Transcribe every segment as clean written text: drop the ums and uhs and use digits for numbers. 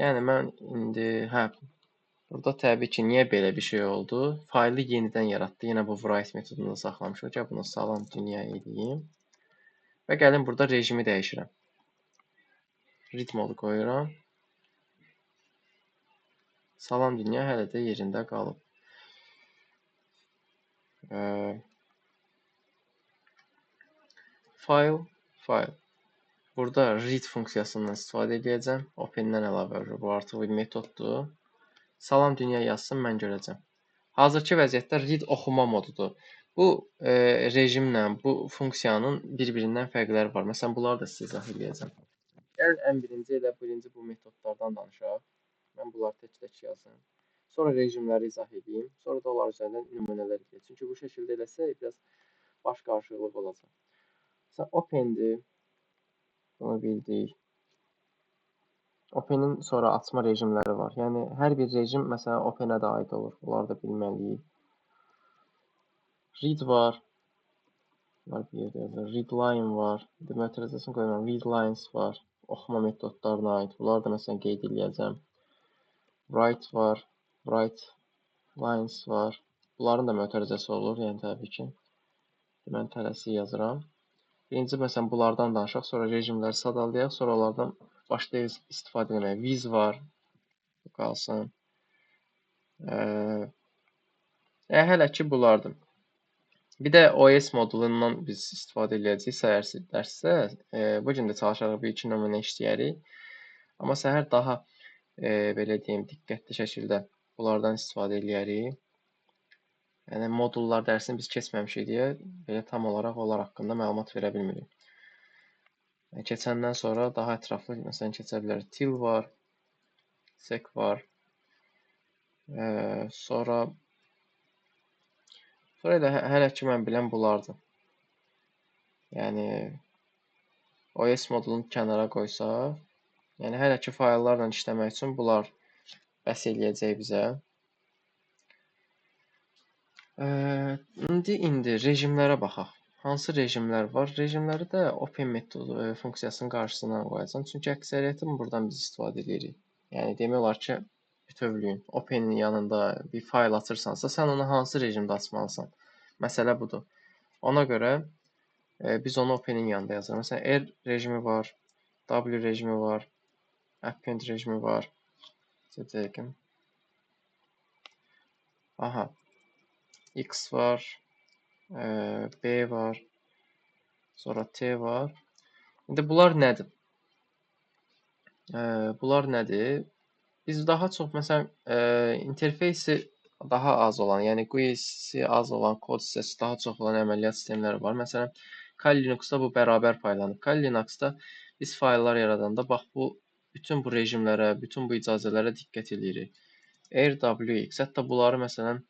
Yəni mən indi burada təbii ki, niyə belə bir şey oldu? Faylı yenidən yaratdı. Yenə bu write metodunu saxlamışıq. Gəl bunu salam dünya edeyim. Və gəlin burada rejimi dəyişirəm. Read modu qoyuram. Salam dünya hələ də yerində qalıb. File. Burada read funksiyasından istifadə edəcəm. Open-dən əlavə bu artıq bir metoddur. Salam dünya yazsın, mən görəcəm. Hazırki vəziyyətdə read oxuma modudur. Bu rejimlə bu funksiyanın bir-birindən fərqləri var. Məsələn, bunları da sizə izah edəcəm. Gəlin ən birinci elə bu metodlardan danışaq. Mən bunları tək-tək yazım. Sonra rejimləri izah edeyim. Sonra da onlar üzərindən nümunələr edeyim. Çünki bu şəkildə eləsək biraz baş qarışıqlıq olacaq. Məsələn, open-dir. Bunu bildik. Open-in sonra açma rejimləri var. Yəni hər bir rejim məsələn open-ə də aid olur. Bunları da bilməliyik. Read var. Bunlar bir yerdə yazılır. Read line var. Demətrəcəsini qoyuram. Read lines var. Oxuma metodlarına aid. Bunları da məsələn qeyd edəcəm. Write var. Write lines var. Bunların da mötərizəsi olur. Yəni təbii ki. Mən tələsi yazıram. Birinci məsələn bunlardan danışaq, sonra rejimləri sadalayaq, sonra onlardan başlayırıq istifadə etməyə. Viz var, bu qalsın. Hələ ki bunlardır. Bir də OS modulundan biz istifadə edəcəyik səhər dərsdə. Bu gün də çalışaraq bir iki nümunə işləyərik. Amma səhər daha belə deyim, diqqətli şəkildə bunlardan istifadə edərik. Yəni modullar dərsini biz keçməmişik deyə belə tam olaraq onlar haqqında məlumat verə bilmirik. Keçəndən sonra daha ətraflı məsələn keçə bilərik. Til var, sek var. Sonra elə hələ ki mən bilən bunlardır. Yəni OS modulunu kənara qoysaq, yəni hələ ki fayllarla işləmək üçün bunlar bəs eləyəcək bizə. İndi rejimlərə baxaq. Hansı rejimlər var? Rejimləri də open metodu funksiyasının qarşısına qoyacağam. Çünki əksəriyyətini buradan biz istifadə edirik. Yəni demək olar ki, bütövlüyün openin yanında bir fayl açırsansa, sən onu hansı rejimdə açmalısan? Məsələ budur. Ona görə biz onu openin yanında yazırıq. Məsələn, R rejimi var, W rejimi var, append rejimi var. Çəkim. Aha. X var, B var, sonra T var. İndi bunlar nədir? Bunlar nədir? Biz daha çox məsələn interfeysi daha az olan, yəni GUI-si az olan, kod hissəsi daha çox olan əməliyyat sistemləri var. Məsələn, Kali Linux-da bu bərabər paylanıb. Kali Linux-da biz fayllar yaradanda bax bütün bu rejimlərə, bütün bu icazələrə diqqət edirik. RWX, hətta bunları məsələn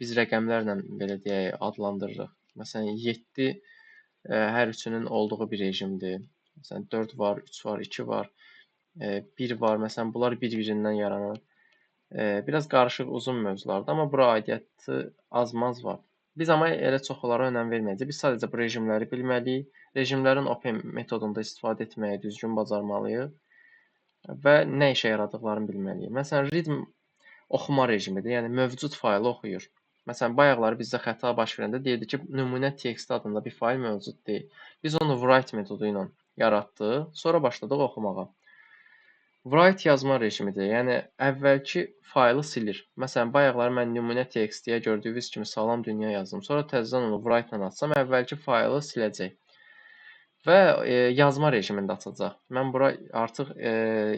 biz rəqəmlərlə belə deyək adlandırırıq. Məsələn 7 hər üçünün olduğu bir rejimdir. Məsələn 4 var, 3 var, 2 var, 1 var. Məsələn bunlar bir-birindən yaranır. Biraz qarışıq uzun mövzulardır, amma bura aidiyyəti az-maz var. Biz amma elə çox onlara önəm verməyəcəyik. Biz sadəcə bu rejimləri bilməliyik. Rejimlərin open metodunda istifadə etməyi düzgün bacarmalıyıq və nə işə yaradıqlarını bilməliyik. Məsələn read oxuma rejimidir. Yəni mövcud faylı oxuyur. Məsələn, bayaqları bizdə xəta baş verəndə deyirdi ki, nümunə text adında bir fayl mövcud deyil. Biz onu write metodu ilə yaratdıq, sonra başladıq oxumağa. Write yazma rejimidir. Yəni əvvəlki faylı silir. Məsələn, bayaqları mən nümunə text-yə gördüyünüz kimi salam dünya yazdım. Sonra təzədən onu write ilə açsam, əvvəlki faylı siləcək. Və yazma rejimində açacaq. Mən bura artıq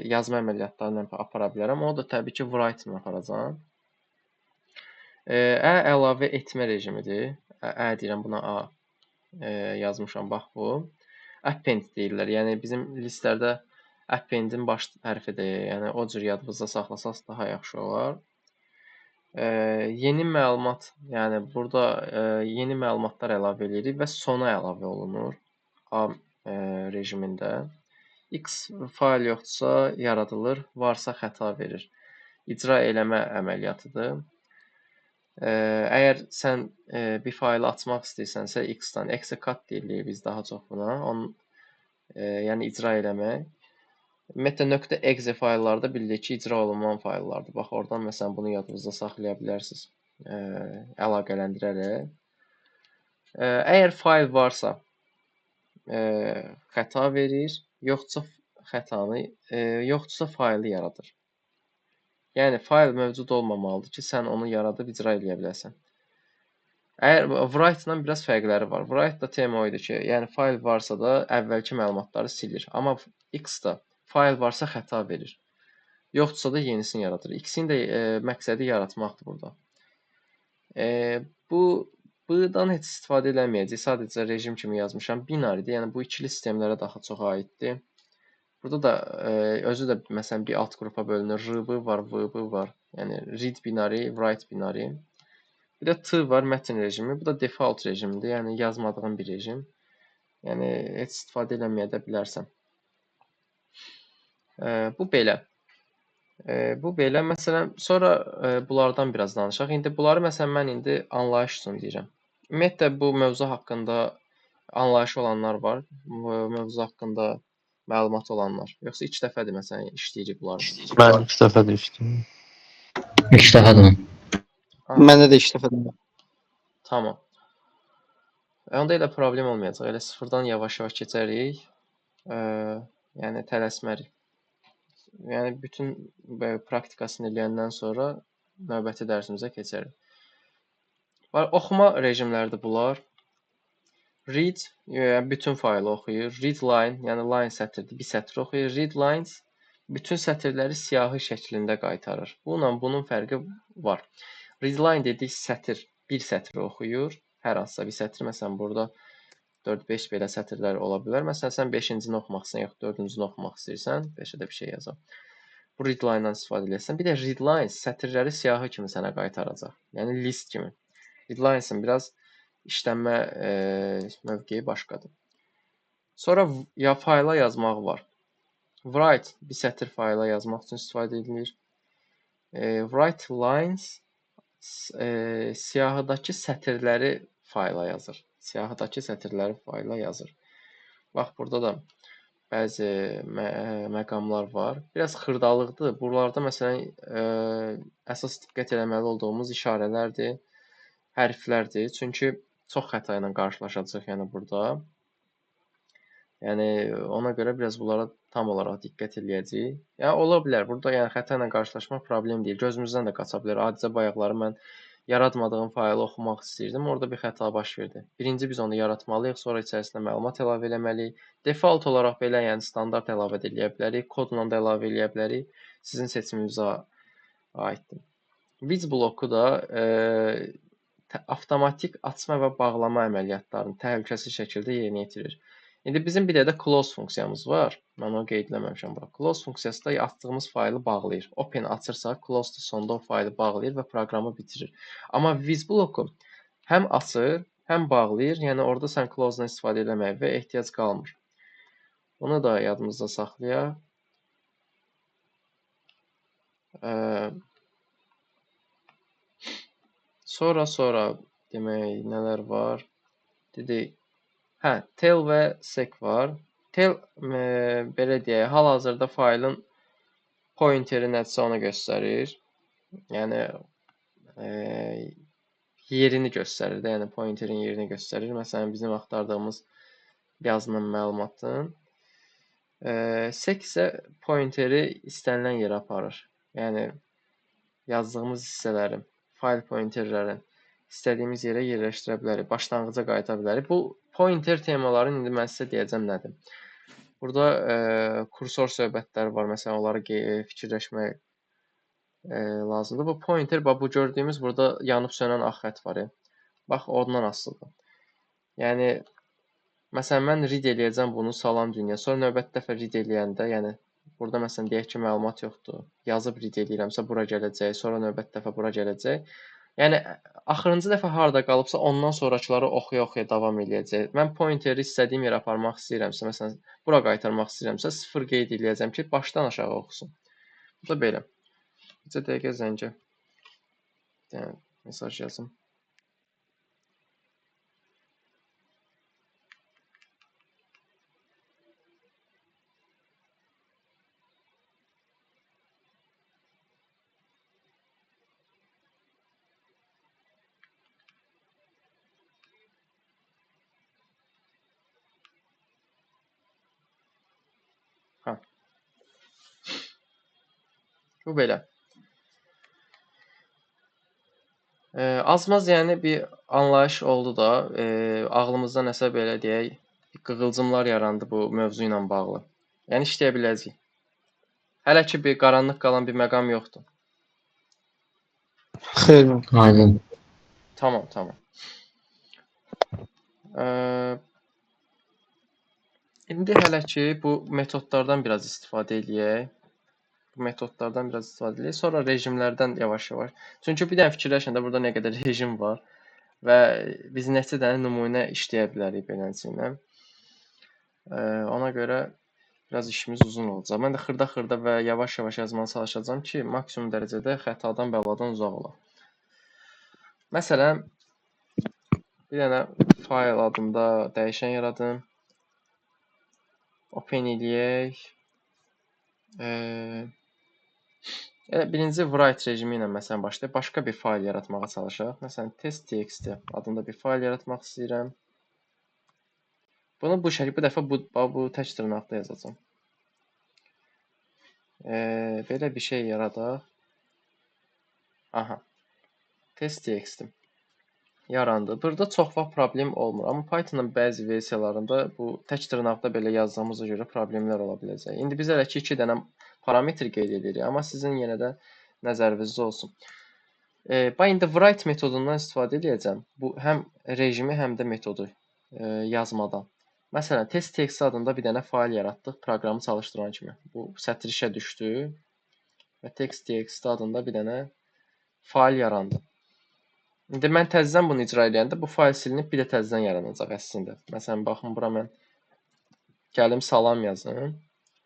yazma əməliyyatlarını apara bilərəm. O da təbii ki, write ilə aparacağam. Əlavə etmə rejimidir. Deyirəm buna A yazmışam, bax bu. Append deyirlər. Yəni bizim listlərdə appendin baş hərfidir. Yəni o cür yadınızda saxlasaq daha yaxşı olar. Yeni məlumat, yəni burada yeni məlumatlar əlavə edirik və sona əlavə olunur. A rejimində. X fayl yoxdursa yaradılır, varsa xəta verir. İcra eləmə əməliyyatıdır. Əgər sən bir faylı açmaq istəyirsənsə X-dan execute deyirik biz daha çox buna. Yəni icra eləmək. Meta.exe fayllarda bildik ki, icra olunan fayllardır. Bax, oradan məsələn bunu yadınızda saxlaya bilərsiniz. Əlaqələndirərək. Əgər fayl varsa, xəta verir, yoxdursa faylı yaradır. Yəni fayl mövcud olmamalıdır ki, sən onu yaradıb icra edə biləsən. Əgər write-dan biraz fərqləri var. Write-da tema o idi ki, yəni fayl varsa da əvvəlki məlumatları silir. Amma X-da fayl varsa xəta verir. Yoxdursa da yenisini yaradır. İkisinin də məqsədi yaratmaqdır burada. Bundan heç istifadə eləməyəcək. Sadəcə rejim kimi yazmışam. Binaridir. Yəni bu ikili sistemlərə daha çox aiddir. Burada da özü də məsələn bir alt qrupa bölünür. RB var, VB var. Yəni read binary, write binary. Bir də T var, mətn rejimi. Bu da default rejimdir. Yəni yazmadığın bir rejim. Yəni heç istifadə eləməyə də bilərsən. Bu belə. Bu belə. Məsələn, sonra bunlardan biraz danışaq. İndi bunları məsələn mən indi anlayış üçün deyirəm. Ümumiyyətlə bu mövzu haqqında anlayışı olanlar var. Bu mövzu haqqında məlumat olanlar. Yoxsa ilk dəfədir məsələn işləyirik bunları. Mən ilk dəfədir işləyirəm. İlk dəfədir. Məndə də ilk dəfədir. Tamam. Onda elə problem olmayacaq. Elə sıfırdan yavaş-yavaş keçərik. Yəni tələsmərik. Yəni bütün praktikasını eləyəndən sonra növbəti dərsimizə keçərik. Oxuma rejimləridir bunlar. Read, yəni bütün faylı oxuyur. Read line, yəni line sətirdir, bir sətr oxuyur. Read lines bütün sətirləri siyahı şəklində qaytarır. Bunun fərqi var. Read line dedik sətr, bir sətri oxuyur. Hər hansısa bir sətr, məsələn burada 4-5 belə sətirlər ola bilər. Məsələn sən 5-cini oxumaq istəyirsən, yox 4-cünü oxumaq istəyirsən, 5-ə də bir şey yazaq. Bu read line-dan istifadə edirsən. Bir də read lines sətirləri siyahı kimi sənə qaytaracaq. Yəni list kimi. Read lines-in biraz işlənmə mövqeyi başqadır. Sonra ya fayla yazmaq var. Write bir sətr fayla yazmaq üçün istifadə edilir. Write lines siyahıdakı sətirləri fayla yazır. Siyahıdakı sətirləri fayla yazır. Bax, burada da bəzi məqamlar var. Biraz xırdalıqdır. Buralarda məsələn əsas diqqət eləməli olduğumuz işarələrdir, hərflərdir. Çünki çox xəta ilə qarşılaşacağıq yəni burada. Yəni ona görə biraz bunlara tam olaraq diqqət eləyəcəyik. Yəni ola bilər. Burada yəni xəta ilə qarşılaşmaq problem deyil. Gözümüzdən də qaça bilər. Adicə bayaqları mən yaratmadığım faylı oxumaq istəyirdim. Orada bir xəta baş verdi. Birinci biz onu yaratmalıyıq, sonra içərisinə məlumat əlavə etməliyik. Default olaraq belə, yəni standart əlavə edə bilərik, kodla da əlavə edə bilərik. Sizin seçiminizə aiddir. Which bloku da avtomatik açma və bağlama əməliyyatlarını təhlükəsiz şəkildə yerinə yetirir. İndi bizim bir də close funksiyamız var. Mən onu qeyd etməmişəm bura. Close funksiyası da açdığımız faylı bağlayır. Open açırsaq, close da sonda o faylı bağlayır və proqramı bitirir. Amma which bloku həm açır, həm bağlayır. Yəni orada sən close-dan istifadə etməyə və ehtiyac qalmır. Onu da yadımızda saxlayaq. Sonra demək nələr var? Dedik. Tail və sec var. Tail belə deyək, hal-hazırda faylın pointeri nədirsə onu göstərir. Yəni yerini göstərir də, yəni pointerin yerini göstərir. Məsələn, bizim axtardığımız yazının məlumatın. Sec isə pointeri istənilən yerə aparır. Yəni yazdığımız hissələrin, fayl pointerlərin istədiyimiz yerə yerləşdirə bilərik, başlanğıca qayıda bilərik. Bu pointer temaların indi mən sizə deyəcəm nədir. Burada kursor söhbətləri var, məsələn, onları fikirləşmək lazımdır. Bu pointer, bax bu gördüyümüz burada yanıb sönən ağ xətt var. Bax, ondan asılıdır. Yəni məsələn mən read eləyəcəm bunu salam dünya. Sonra növbəti dəfə read eləyəndə, yəni burada məsələn deyək ki, məlumat yoxdur. Yazıb read eləyirəmsə bura gələcək, sonra növbəti dəfə bura gələcək. Yəni axırıncı dəfə harda qalıbsa ondan sonrakıları oxuya-oxuya davam eləyəcək. Mən pointeri istədiyim yerə aparmaq istəyirəmsə, məsələn bura qaytarmaq istəyirəmsə 0 qeyd eləyəcəm ki, başdan aşağı oxusun. Bu da belə. Bizə dəqiqə zəngə. Yəni mesaj yazım. Bu belə. Az-maz yəni bir anlayış oldu da, ağlımızda nəsə belə deyək, qığılcımlar yarandı bu mövzu ilə bağlı. Yəni işləyə biləcəyik. Hələ ki bir qaranlıq qalan bir məqam yoxdur. Xeyr. Aydın. Tamam, tamam. Eee, İndi hələ ki bu metodlardan biraz istifadə eləyək. Bu metodlardan biraz istifadə eləyək. Sonra rejimlərdən yavaş-yavaş. Çünki bir dənə fikirləşəndə burada nə qədər rejim var və biz neçə dənə nümunə işləyə bilərik beləsinə. Ona görə biraz işimiz uzun olacaq. Mən də xırda-xırda və yavaş-yavaş yazmağa çalışacağam ki, maksimum dərəcədə xətadan, bəladan uzaq olaq. Məsələn, bir dənə fayl adında dəyişən yaradım. Open eləyək. Birinci write rejimi ilə məsələn başlayaq. Başqa bir fayl yaratmağa çalışaq. Məsələn, test.txt adında bir fayl yaratmaq istəyirəm. Bunu bu dəfə bu tək dırnaqda yazacağam. Belə bir şey yaradaq. Aha. Test.txt yarandı. Burada çox vaxt problem olmur. Amma Python'ın bəzi versiyalarında bu tək dırnaqda belə yazdığımıza görə problemlər ola biləcək. İndi biz hələ ki 2 dənə parametr qeyd edirik, amma sizin yenə də nəzərinizdə olsun. Bax indi write metodundan istifadə edəcəm. Bu həm rejimi, həm də metodu yazmadan. Məsələn, test.txt adında bir dənə fayl yaratdıq proqramı çalışdıran kimi. Bu sətr işə düşdü və text.txt adında bir dənə fayl yarandı. İndi mən təzədən bunu icra edəndə bu fayl silinib bir də təzədən yaranacaq əslində. Məsələn, baxın bura mən gəlim salam yazım.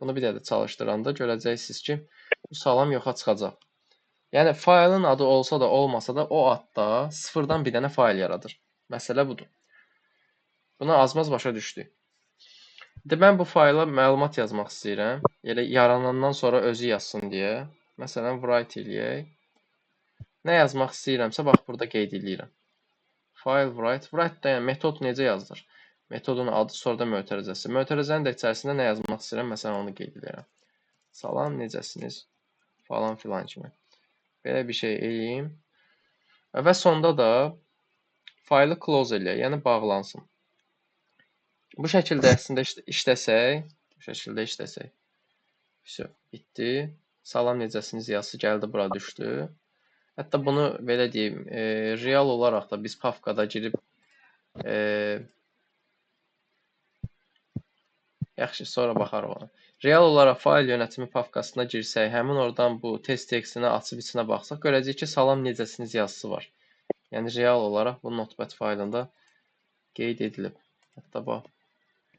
Bunu bir də çalışdıranda görəcəksiniz ki, bu salam yoxa çıxacaq. Yəni faylın adı olsa da, olmasa da o adda sıfırdan bir dənə fayl yaradır. Məsələ budur. Buna az-maz başa düşdük. İndi mən bu fayla məlumat yazmaq istəyirəm. Elə yaranandan sonra özü yazsın deyə. Məsələn, write eləyək. Nə yazmaq istəyirəmsə, bax burada qeyd edirəm. File write. Write da yəni metod necə yazılır? Metodun adı, sonra da mötərizəsi. Mötərizənin də içərisində nə yazmaq istəyirəm, məsələn onu qeyd edirəm. Salam, necəsiniz? Falan filan kimi. Belə bir şey eləyim. Və sonda da faylı close eləyək, yəni bağlansın. Bu şəkildə əslində işləsək. Все, bitdi. Salam, necəsiniz yazısı gəldi, bura düşdü. Hətta bunu belə deyim, real olaraq da biz Pafkada girib yaxşı, sonra baxarıq ona. Real olaraq fayl yönətimi Pafkasına girsək, həmin oradan bu test.txt-ni açıb içinə baxsaq, görəcəyik ki, salam necəsiniz yazısı var. Yəni real olaraq bu notepad faylında qeyd edilib. Hətta bax,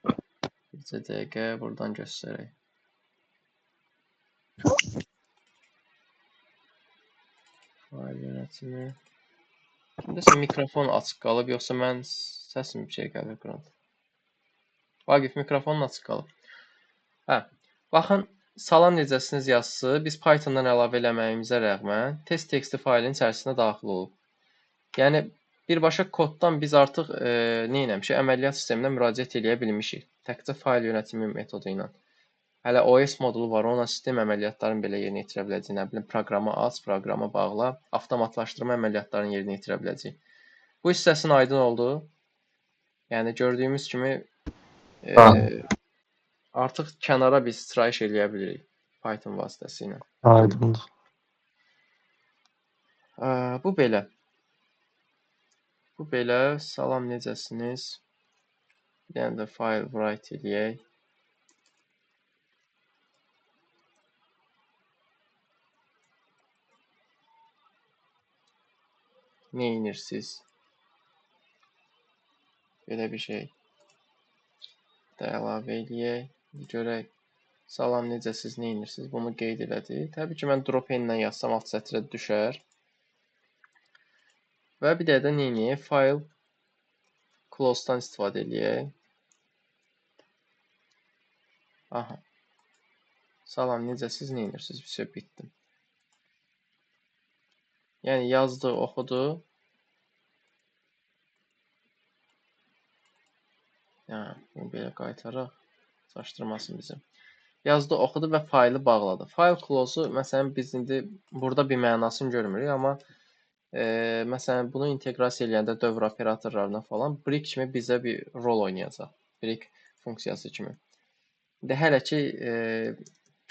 bir dəqiqə buradan göstərək. Fayl yönətimi. Nəsə mikrofon açıq qalıb, yoxsa mən səsim bir şey gəlir qırant. Vaqif, mikrofonun açıq qalıb. Hə, baxın, salam necəsiniz yazısı biz Pythondan əlavə eləməyimizə rəğmən test.txt faylın içərisinə daxil olub. Yəni, birbaşa koddan biz artıq nə eləmişik? Əməliyyat sisteminə müraciət eləyə bilmişik. Təkcə fayl yönətimi metodu ilə. Hələ OS modulu var, ona sistem əməliyyatlarını belə yerinə yetirə biləcək. Nə bilim, proqramı aç, proqramı bağla, avtomatlaşdırma əməliyyatlarını yerinə yetirə biləcək. Bu hissəsinin aydın oldu. Yəni, gördüyümüz kimi artıq kənara biz istirayış eləyə bilirik Python vasitəsilə. Aydındır. Bu belə. Bu belə. Salam, necəsiniz? Bir dənə də file write eləyək. Nə edirsiniz? Belə bir şey də əlavə eləyək. Görək. Salam, necəsiniz, nə edirsiniz? Bunu qeyd elədik. Təbii ki, mən drop n ilə yazsam alt sətrə düşər. Və bir də nə edək? File close-dan istifadə eləyək. Aha. Salam, necəsiniz, nə edirsiniz? Bir şey bitdim. Yəni yazdı, oxudu. Yəni bunu belə qaytaraq. Çaşdırmasın bizim. Yazdı, oxudu və faylı bağladı. File close-u məsələn biz indi burada bir mənasını görmürük, amma məsələn bunu inteqrasiya eləyəndə dövr operatorlarına falan break kimi bizə bir rol oynayacaq. Break funksiyası kimi. İndi hələ ki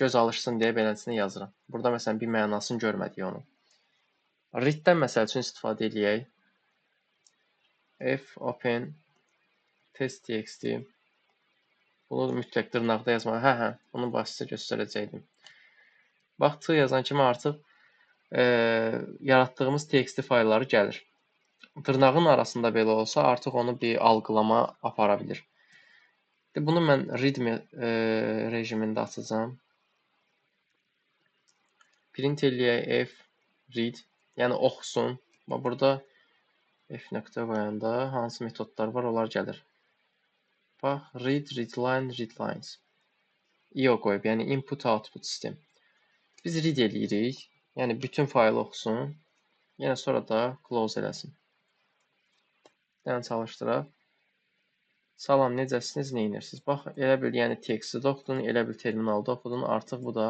göz alışsın deyə beləcəsini yazıram. Burada məsələn bir mənasını görmədik onun. Read-dən məsəl üçün istifadə edək. F open test.txt. Bunu mütləq dırnaqda yazmalı. Hə, bunu başlıca göstərəcəkdim. Bax, T yazan kimi artıq yaratdığımız txt faylları gəlir. Dırnağın arasında belə olsa artıq onu bir algılama apara bilir. Bunu mən readme rejimində açacağam. Print eləyək f read, yəni oxusun. Bax, burada f nöqtə qoyanda hansı metodlar var, onlar gəlir. Bax, read, readline, readlines. IO qoyub, yəni input-output sistem. Biz read eləyirik, yəni bütün faylı oxusun. Yəni sonra da close eləsin. Yəni çalışdıraq. Salam, necəsiniz, nə edirsiniz? Bax, elə bil, yəni text'i də oxudun, elə bil terminalda oxudun. Artıq bu da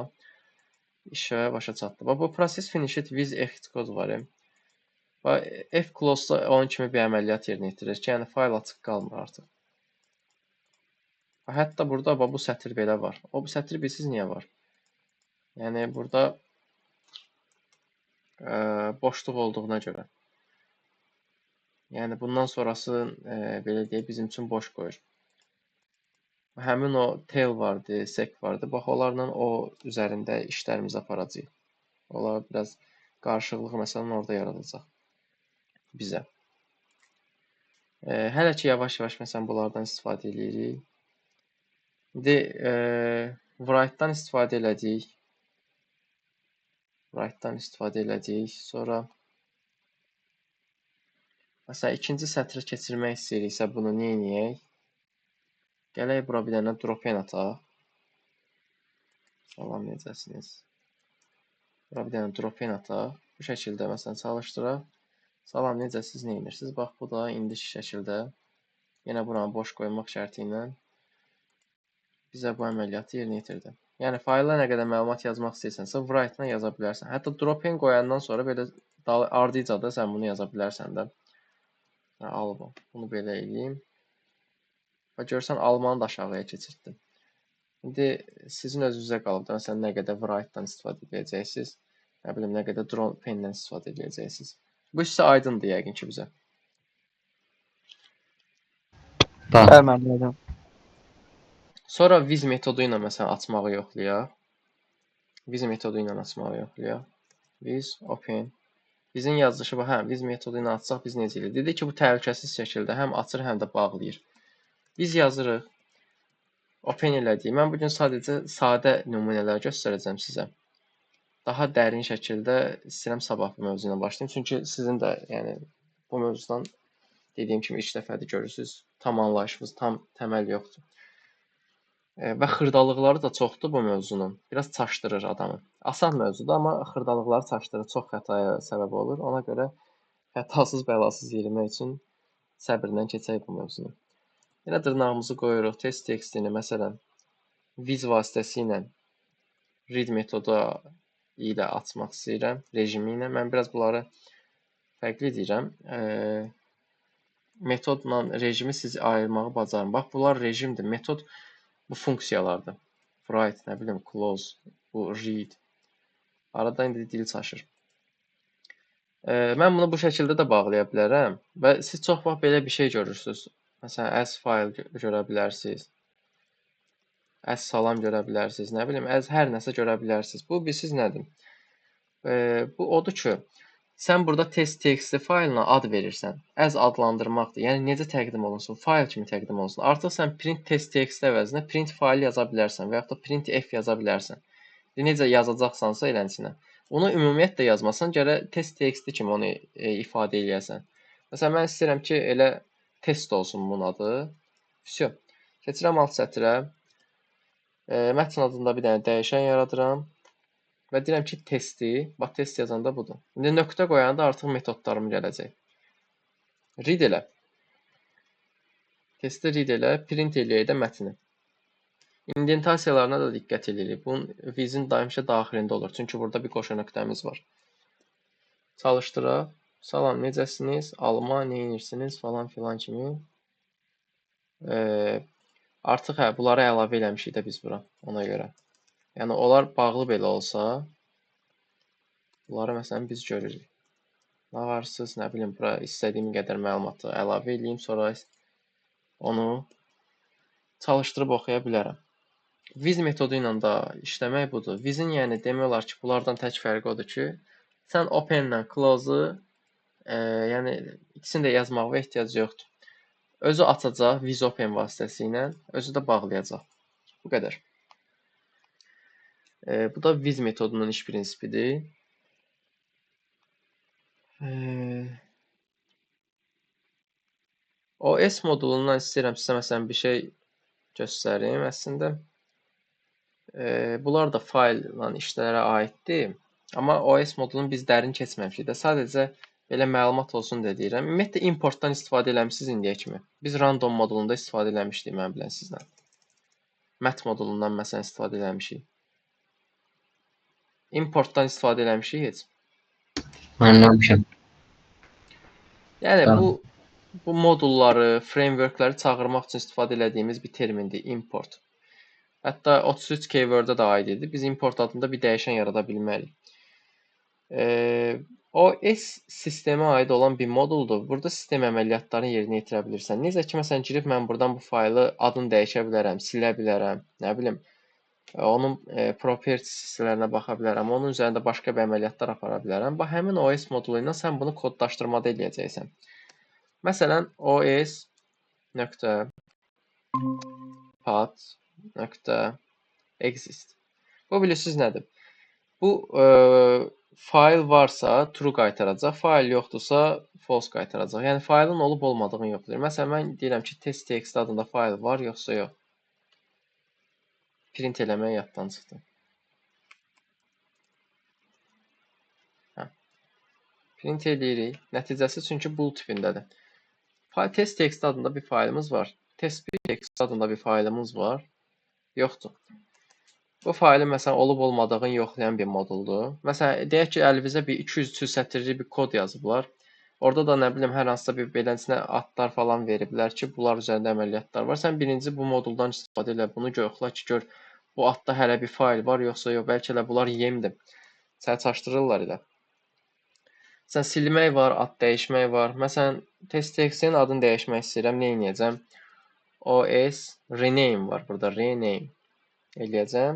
işə başa çatdı. Bax, bu process finished with xcode var. Bax, fclose-da onun kimi bir əməliyyat yerinə yetirir ki, yəni fayl açıq qalmır artıq. Bax, hətta burada bax, bu sətr belə var. O bu sətr bilsiz niyə var? Yəni burada boşluq olduğuna görə. Yəni bundan sonrası belə deyək bizim üçün boş qoyur. Həmin o tail vardı, sec vardı. Bax, onlarla o üzərində işlərimizi aparacağıq. Onlar biraz qarışıqlıq məsələn orada yaradacaq bizə. Hələ ki yavaş-yavaş məsələn bunlardan istifadə edirik. İndi write-dan istifadə elədik. Sonra məsələn ikinci sətri keçirmək istəyiriksə bunu nə edək? Gələk bura bir dənə drop-in ataq. Salam, necəsiniz? Bura bir dənə drop-in ataq. Bu şəkildə məsələn çalışdıraq. Salam, necəsiniz, nə edirsiniz? Bax, bu da indiki şəkildə. Yenə buranı boş qoymaq şərti ilə bizə bu əməliyyatı yerinə yetirdi. Yəni fayla nə qədər məlumat yazmaq istəyirsənsə, write-la yaza bilərsən. Hətta drop-in qoyandan sonra belə ardıca da sən bunu yaza bilərsən də. Album. Bunu belə eləyim. Və görsən, almanı da aşağıya keçirtdim. İndi sizin özünüzə qalıbdır. Məsələn, nə qədər write-dan istifadə edəcəksiniz, nə bilim, nə qədər drop-in-dən istifadə edəcəksiniz. Bu isə aydındır yəqin ki bizə. Bəli. Sonra with metodu ilə məsələn açmağı yoxlayaq. With open. Bizim yazılışı bu, with metodu ilə açsaq biz necə edirik? Dedik ki, bu təhlükəsiz şəkildə həm açır, həm də bağlayır. Biz yazırıq. Open elədik. Mən bugün sadəcə sadə nümunələr göstərəcəm sizə. Daha dərin şəkildə istəyirəm sabah bu mövzu ilə başlayım. Çünki sizin də yəni bu mövzudan dediyim kimi ilk dəfədir görürsünüz. Tam anlayışınız, tam təməl yoxdur. Və xırdalıqları da çoxdur bu mövzunun. Biraz çaşdırır adamı. Asan mövzudur, amma xırdalıqları çaşdırır. Çox xətaya səbəb olur. Ona görə xətasız bəlasız yerimək üçün səbirlə keçək bu mövzunu. Yenə dırnağımızı qoyuruq. Test textini məsələn with vasitəsilə read metodu ilə açmaq istəyirəm, rejimi ilə. Mən biraz bunları fərqli deyirəm. Metodla rejimi siz ayırmağı bacarın. Bax, bunlar rejimdir. Metod bu funksiyalardır. Write, nə bilim, close, bu read. Arada indi dil çaşır. Mən bunu bu şəkildə də bağlaya bilərəm və siz çox vaxt belə bir şey görürsünüz. Məsələn, as file görə bilərsiniz. As salam görə bilərsiniz. Nə bilim, as hər nəsə görə bilərsiniz. Bu bilsiz nədir? Bu odur ki, sən burada test.txt faylına ad verirsən. As adlandırmaqdır. Yəni necə təqdim olunsun? Fayl kimi təqdim olunsun. Artıq sən print test.txt əvəzinə print fayl yaza bilərsən və yaxud da print f yaza bilərsən. Necə yazacaqsansa eləsinə. Onu ümumiyyətlə yazmasan, gərək test.txt kimi onu ifadə eləyəsən. Məsələn, mən istəyirəm ki, elə test olsun bunun adı. Всё. Keçirəm alt sətrə. Mətn adında bir dənə dəyişən yaradıram. Və deyirəm ki, testi, bax test yazanda budur. İndi nöqtə qoyanda artıq metodlarım gələcək. Read elə. Testi read elə, print eləyək də mətni. İndentasiyalarına da diqqət edirik. Bunun vizin həmişə daxilində olur. Çünki burada bir qoşa nöqtəmiz var. Çalışdıraq. Salam, necəsiniz? Alma, nə edirsiniz? Falan filan kimi. Artıq bunları əlavə eləmişik də biz bura. Ona görə. Yəni, onlar bağlı belə olsa, bunları məsələn biz görürük. Nə varsınız, nə bilim, bura istədiyim qədər məlumatı əlavə edeyim, sonra onu çalışdırıb oxuya bilərəm. Viz metodu ilə də işləmək budur. Vizin yəni demək olar ki, bunlardan tək fərqi odur ki, sən open-lə close-u yəni ikisini də yazmağa ehtiyac yoxdur. Özü açacaq viz open vasitəsilə, özü də bağlayacaq. Bu qədər. Bu da viz metodunun iş prinsipidir. OS modulundan istəyirəm sizə məsələn bir şey göstərim. Əslində bunlar da faylla işlərə aiddir. Amma OS modulunu biz dərin keçməmişik də. Sadəcə belə məlumat olsun deyə deyirəm. Ümumiyyətlə importdan istifadə eləmisiniz indiyə kimi. Biz random modulunda istifadə eləmişdik mən bilən sizlə. Mat modulundan məsələn istifadə eləmişik. Importdan istifadə eləmişik heç. Mən eləmişəm. Yəni Tamam. bu modulları, frameworkləri çağırmaq üçün istifadə etdiyimiz bir termindir, import. Hətta 33 keyword-ə də aid idi. Biz import adında bir dəyişən yarada bilmərik. OS sistemə aid olan bir moduldur. Burada sistem əməliyyatlarını yerinə yetirə bilirsən. Necə ki, məsələn, girib mən buradan bu faylı adını dəyişə bilərəm, silə bilərəm, nə bilim, onun properties hissələrinə baxa bilərəm, onun üzərində başqa bir əməliyyatlar apara bilərəm. Bax, həmin OS modulu ilə sən bunu kodlaşdırmada eləyəcəksən. Məsələn, os.path.exist. Bu bilirsiniz nədir? Bu fayl varsa true qaytaracaq, fayl yoxdursa false qaytaracaq. Yəni faylın olub olmadığını yoxlayır. Məsələn, mən deyirəm ki, test.txt adında fayl var, yoxsa yox. Print eləmək yaddan çıxdı. Print eləyirik. Nəticəsi çünki bool tipindədir. Test.txt adında bir faylımız var. Test.txt adında bir faylımız var. Yoxdur. Bu faylı məsələn olub olmadığını yoxlayan bir moduldur. Məsələn, deyək ki, əlinizə bir 200-300 sətirlik bir kod yazıblar. Orada da nə bilim hər hansısa bir beləsinə adlar falan veriblər ki, bunlar üzərində əməliyyatlar var. Sən birinci bu moduldan istifadə elə, bunu yoxla ki, gör bu adda hələ bir fayl var, yoxsa yox, bəlkə elə bunlar yemdir. Səni çaşdırırlar elə. Sən silmək var, ad dəyişmək var. Məsələn, test.txt-in adını dəyişmək istəyirəm, nə edəcəm? OS rename var burada, rename eləyəcəm.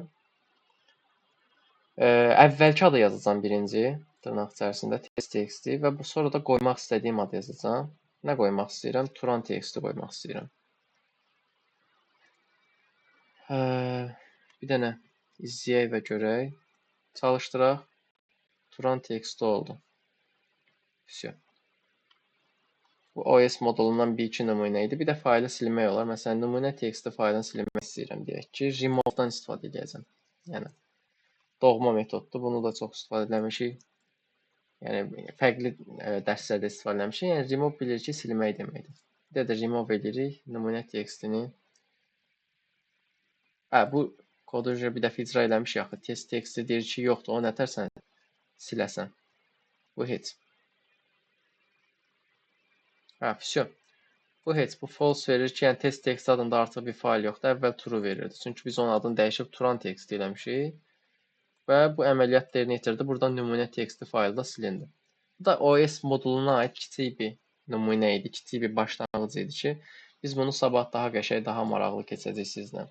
Əvvəlki adı yazacağam birinci dırnaq içərisində test.txt və bu sonra da qoymaq istədiyim adı yazacağam. Nə qoymaq istəyirəm? Turan.txt qoymaq istəyirəm. Bir dənə izləyək və görək. Çalışdıraq. Turan.txt oldu. Всё. Bu OS modulundan bir iki nümunə idi. Bir də faylı silmək olar. Məsələn, nümunə.txt faylını silmək istəyirəm deyək ki, remove-dan istifadə edəcəm. Yəni doğma metoddur. Bunu da çox istifadə etmişik. Yəni fərqli dərslərdə istifadə etmişik. Yəni remove bilir ki, silmək deməkdir. Bir də remove edirik nümunə.txt-ni. Bu kodu bir dəfə icra eləmişik axı. Test.txt deyir ki, yoxdur, onu nətərsən siləsən. Bu heç. Всё. Bu heç, bu false verir ki, yəni test.txt adında artıq bir fayl yoxdur. Əvvəl true verirdi. Çünki biz onun adını dəyişib Turan.txt eləmişik. Və bu əməliyyat yerinə yetirdi. Buradan nümunə.txt faylı da silindi. Bu da OS moduluna aid kiçik bir nümunə idi, kiçik bir başlanğıc idi ki, biz bunu sabah daha qəşəng, daha maraqlı keçəcək sizlə.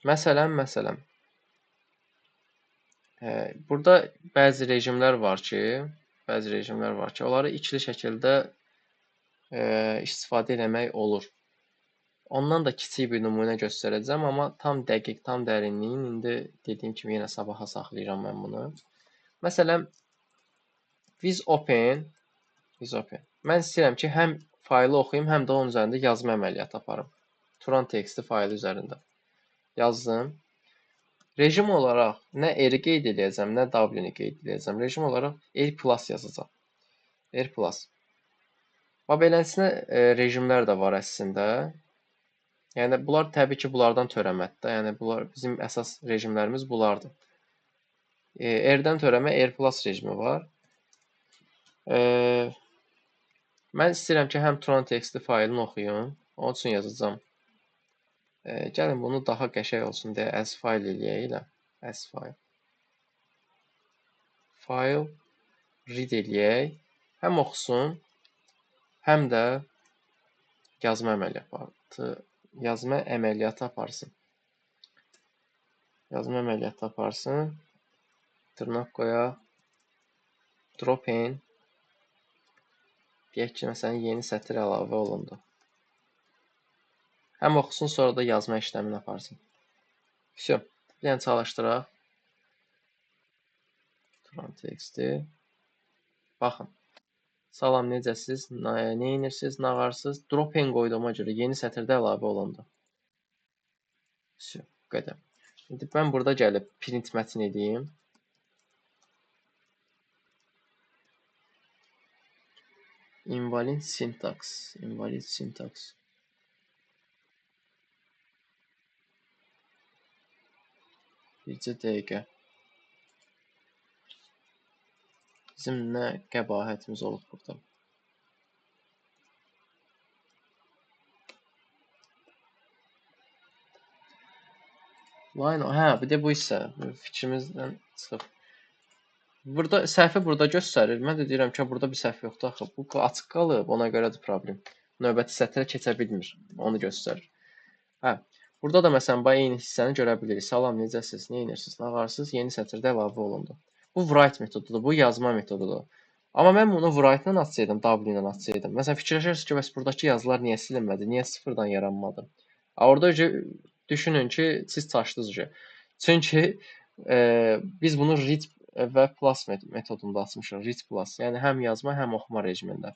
Məsələn, burada bəzi rejimlər var ki, onları ikili şəkildə istifadə etmək olur. Ondan da kiçik bir nümunə göstərəcəm, amma tam dəqiq, tam dərinliyin indi dediyim kimi yenə sabaha saxlayıram mən bunu. Məsələn, viz open. Mən istəyirəm ki, həm faylı oxuyum, həm də onun üzərində yazma əməliyyatı aparım. Turan.txt faylı üzərində. Yazdım. Rejim olaraq nə R qeyd edəcəm, nə W-ni qeyd edəcəm. Rejim olaraq R+ yazacağam. R+. Beləsinə rejimlər də var əslində. Yəni bunlar təbii ki, bunlardan törəməkdə. Yəni bunlar bizim əsas rejimlərimiz bunlardır. R-dən törəmə R+ rejimi var. Mən istəyirəm ki, həm Turan.txt faylını oxuyum. Onun üçün yazacağım. Gəlin bunu daha qəşəng olsun deyə as fayl eləyək elə. As fayl. File read eləyək. Həm oxusun, həm də yazma əməliyyatı aparsın. Yazma əməliyyatı aparsın. Dırnaq qoyaq. Drop in. Deyək ki, məsələn, yeni sətir əlavə olundu. Həm oxusun, sonra da yazma işləmini aparsın. Всё. Bir dənə çalışdıraq. Turan.txt. Baxın. Salam, necəsiz? Nə edirsiniz? Nağarsız? Drop in qoyduğuma görə yeni sətirdə əlavə olundu. Всё. Qədər. İndi mən burada gəlib print mətn edeyim. Invalid syntax. Invalid syntax. Bircə dəqiqə. Bizim nə qəbahətimiz olub burada. Line, hə, bir də bu hissə fikrimizdən çıxıb. Burada səhvi burada göstərir. Mən də deyirəm ki, burada bir səhv yoxdur axı. Bu açıq qalıb, ona görədir problem. Növbəti sətrə keçə bilmir. Onu göstərir. Hə. Burada da məsələn bax eyni hissəni görə bilirik. Salam, necəsiz? Nə edirsiniz? Nağarsız? Yeni sətirdə əlavə olundu. Bu write metodudur, bu yazma metodudur. Amma mən bunu write-la açsaydım, W ilə açsaydım. Məsələn, fikirləşirsiniz ki, bəs buradakı yazılar niyə silinmədi? Niyə sıfırdan yaranmadı? Orada düşünün ki, siz çaşdınız. Çünki biz bunu read və plus metodunda açmışıq. Read plus, yəni həm yazma, həm oxuma rejimində.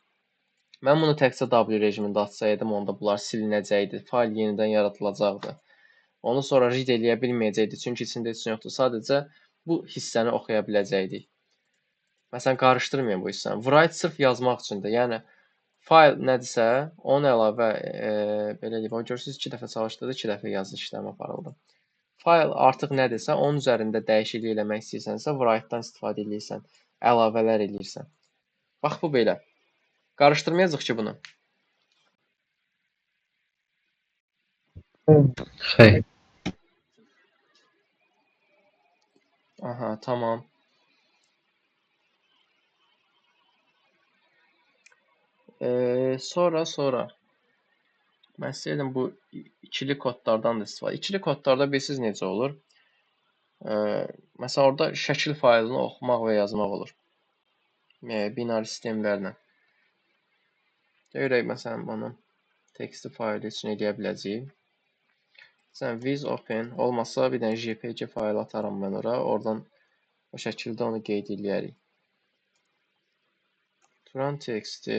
Mən bunu təkcə W rejimində açsaydım, onda bunlar silinəcəkdi. Fayl yenidən yaradılacaqdı. Onu sonra read eləyə bilməyəcəkdi, çünki içində heç nə yoxdur. Sadəcə bu hissəni oxuya biləcəkdik. Məsələn, qarışdırmayın bu hissəni. Write sırf yazmaq üçündür. Yəni fayl nədirsə, onun əlavə belə deyim, görürsüz 2 dəfə çalışdırdı, 2 dəfə yazı işləmi aparıldı. Fayl artıq nədirsə, onun üzərində dəyişiklik eləmək istəyirsənsə, write-dan istifadə edirsən, əlavələr edirsən. Bax bu belə. Qarışdırmayacağıq ki bunu. Xeyr. Aha, tamam. Sonra mən istəyirəm bu ikili kodlardan da istifadə. İkili kodlarda bilirsiniz necə olur? Məsələn, orada şəkil faylını oxumaq və yazmaq olur. Binary sistemlərlə. Görək, məsələn, bunu textli faylı üçün edə biləcəyik. Məsələn, viz open olmasa, bir dənə JPG faylı atarım mən ora. Oradan o şəkildə onu qeyd edərik. Turan.txt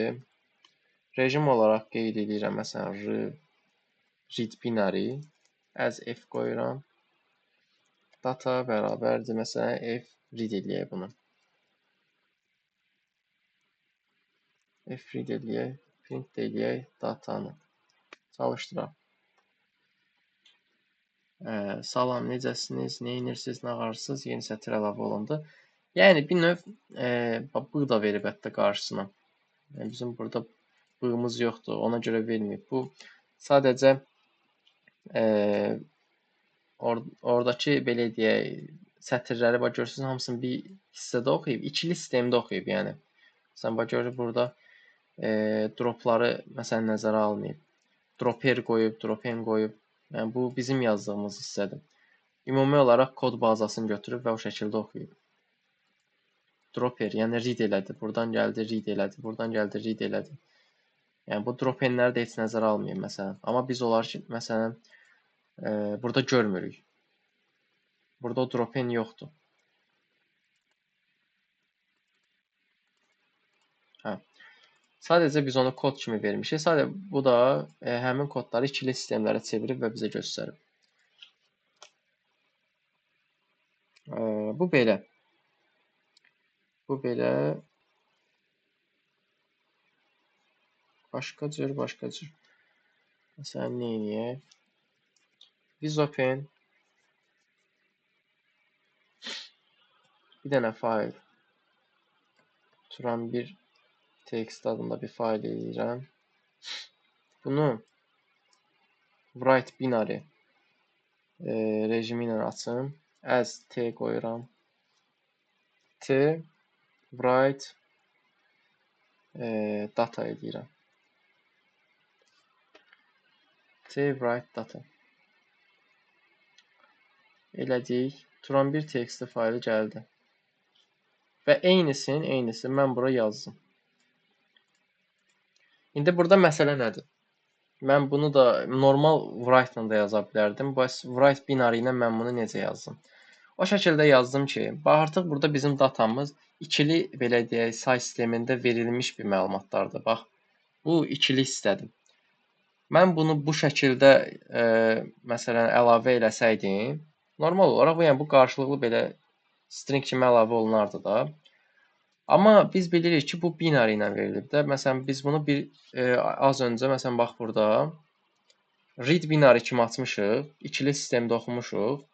rejim olaraq qeyd edirəm. Məsələn, read binary as f qoyuram. Data bərabərdir. Məsələn, f read eləyək bunu. F read eləyək, print eləyək datanı. Çalışdıraq. Salam, necəsiniz? Nə edirsiniz? Nağarsız? Yeni sətir əlavə olundu. Yəni bir növ bığ da verib hətta qarşısına. Yəni, bizim burada bığımız yoxdur, ona görə verməyib. Bu sadəcə oradakı belə deyək, sətirləri bax görürsünüz, hamısını bir hissədə oxuyub, ikili sistemdə oxuyub, yəni. Sən bax görür burada dropları məsələn nəzərə almayıb. Dropper qoyub, dropen qoyub. Yəni bu bizim yazdığımız hissədir. Ümumi olaraq kod bazasını götürüb və o şəkildə oxuyub. Dropper, yəni read elədi. Buradan gəldi, read elədi. Buradan gəldi, read elədi. Yəni bu dropenləri də heç nəzərə almayın məsələn. Amma biz onlar ki, məsələn, burada görmürük. Burada o dropen yoxdur. Hə. Sadəcə biz onu kod kimi vermişik. Sadəcə bu da həmin kodları ikili sistemlərə çevirib və bizə göstərib. Bu belə. Bu belə. Başqa cür. Məsələn, nə edək? Biz open bir dənə fayl turan bir text adında bir fayl eləyirəm. Bunu write binary rejimi ilə açım. As t qoyuram. T write data eləyirəm. T write data. Elədik. Turan bir text faylı gəldi. Və eynisi mən bura yazdım. İndi burada məsələ nədir? Mən bunu da normal write ilə də yaza bilərdim. Bəs write binary ilə mən bunu necə yazdım? O şəkildə yazdım ki, artıq burada bizim datamız ikili belə deyək, say sistemində verilmiş bir məlumatlardır. Bax, bu ikili istədim. Mən bunu bu şəkildə məsələn əlavə eləsəydim, normal olaraq yəni bu qarşılıqlı belə string kimi əlavə olunardı da. Amma biz bilirik ki, bu binary ilə verilib də. Məsələn, biz bunu az öncə məsələn bax burada read binary kimi açmışıq, ikili sistemdə oxumuşuq.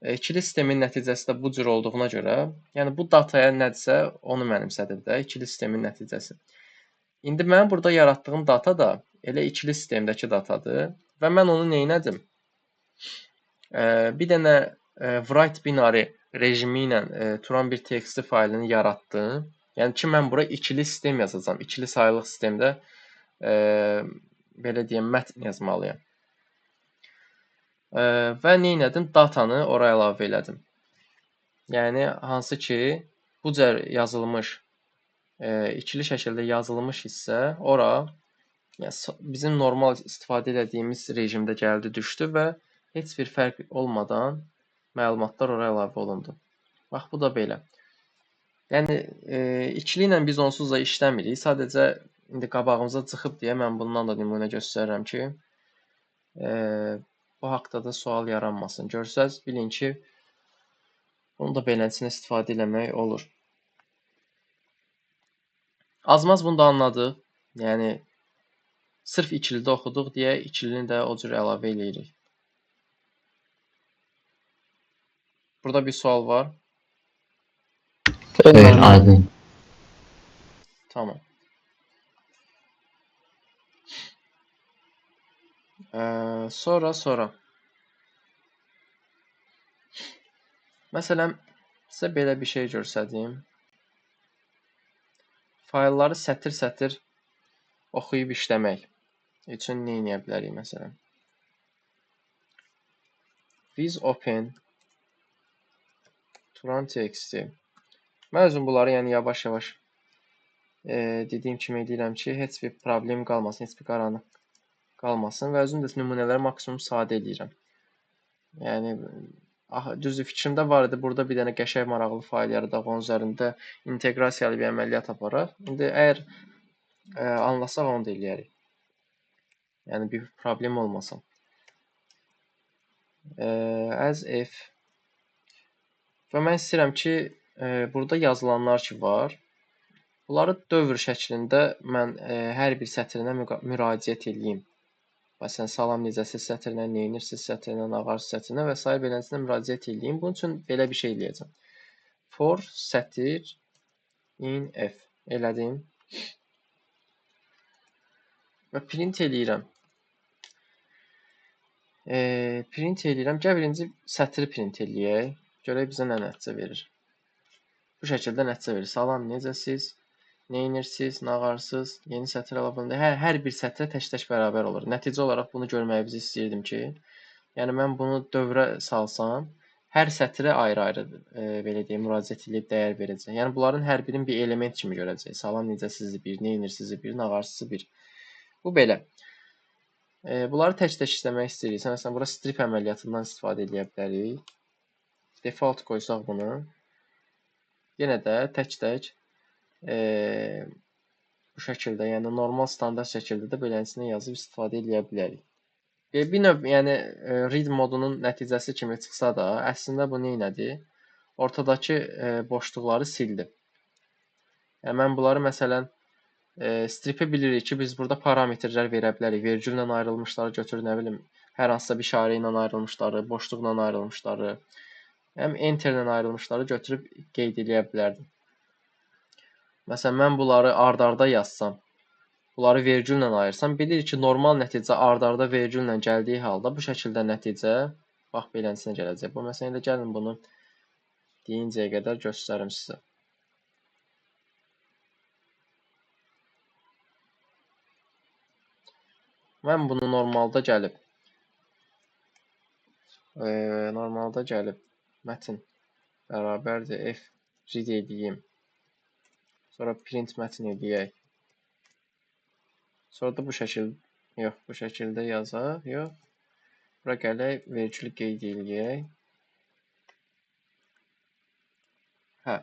İkili sistemin nəticəsi də bu cür olduğuna görə, yəni bu dataya nədirsə onu mənimsədir də, ikili sistemin nəticəsi. İndi mənim burada yaratdığım data da elə ikili sistemdəki datadır və mən onu nə etdim? Bir dənə write binary rejimi ilə turan bir text faylını yaratdım. Yəni ki, mən bura ikili sistem yazacağam. İkili sayılıq sistemdə belə deyim, mətn yazmalıyam. Və nə etdim? Datanı ora əlavə elədim. Yəni, hansı ki, bu cür yazılmış, ikili şəkildə yazılmış hissə ora bizim normal istifadə etdiyimiz rejimdə gəldi, düşdü və heç bir fərq olmadan məlumatlar ora əlavə olundu. Bax, bu da belə. Yəni, ikili ilə biz onsuz da işləmirik. Sadəcə, indi qabağımıza çıxıb deyə mən bundan da nümunə göstərirəm ki, bu haqda da sual yaranmasın. Görsəz, bilin ki, bunu da beləsinə istifadə eləmək olur. Az-maz bunu da anladıq. Yəni, sırf ikilidə oxuduq deyə ikilini də o cür əlavə eləyirik. Burada bir sual var. Evet, aydın. Tamam. Sonra. Məsələn, sizə belə bir şey göstərdim. Faylları sətir-sətir oxuyub işləmək üçün nə edə bilərik məsələn? Biz open turan text'i. Mən özüm bunları yəni yavaş-yavaş dediyim kimi edirəm ki, heç bir problem qalmasın, heç bir qaranlıq qalmasın və özüm də nümunələri maksimum sadə edirəm. Yəni, düzdür, fikrimdə var idi, burada bir dənə qəşəng maraqlı fayl yaradaq, onun üzərində inteqrasiyalı bir əməliyyat aparaq. İndi əgər anlasaq, onu da eləyərik. Yəni, bir problem olmasın. As if və mən istəyirəm ki, burada yazılanlar ki var, bunları dövr şəklində mən hər bir sətrinə müraciət edeyim. Məsələn, salam necəsiz sətrinə, neyinirsiniz sətrinə, ağarsız sətrinə və s. beləsinə müraciət edeyim. Bunun üçün belə bir şey eləyəcəm. For sətir in F elədim. Və print eləyirəm. Gəl birinci sətri print eləyək. Görək bizə nə nəticə verir. Bu şəkildə nəticə verir. Salam necəsiz? Neyinirsiniz, nağarsız, yeni sətr əlavəndə hər bir sətrə tək-tək bərabər olur. Nəticə olaraq bunu görməyinizi istəyirdim ki, yəni mən bunu dövrə salsam, hər sətrə ayrı-ayrı belə deyim, müraciət edib dəyər verəcək. Yəni bunların hər birini bir element kimi görəcək. Salam necəsiz bir, neyinirsiniz bir, nağarsız bir. Bu belə. Bunları tək-tək işləmək istəyirik. Məsələn, bura strip əməliyyatından istifadə edə bilərik. Default qoysaq bunu. Yenə də tək-tək bu şəkildə, yəni normal standart şəkildə də beləsinə yazıb istifadə edə bilərik. Bir növ, yəni read modunun nəticəsi kimi çıxsa da, əslində bu nə elədi? Ortadakı boşluqları sildi. Yəni mən bunları məsələn Strip'i bilirik ki, biz burada parametrlər verə bilərik. Vergüllə ayrılmışları götür, nə bilim, hər hansısa bir işarə ilə ayrılmışları, boşluqla ayrılmışları, həm enterlə ayrılmışları götürüb qeyd edə bilərdim. Məsələn, mən bunları ard-arda yazsam, bunları vergüllə ayırsam, bilirik ki, normal nəticə ard-arda vergüllə gəldiyi halda bu şəkildə nəticə bax beləsinə gələcək. Bu məsələn də gəlin bunu deyincəyə qədər göstərim sizə. Mən bunu normalda gəlib mətin bərabərdir F read edeyim. Sonra print mətin edəyək. Sonra da bu şəkildə yazaq. Yox. Bura gələk, vergülü qeyd edəyək. Hə.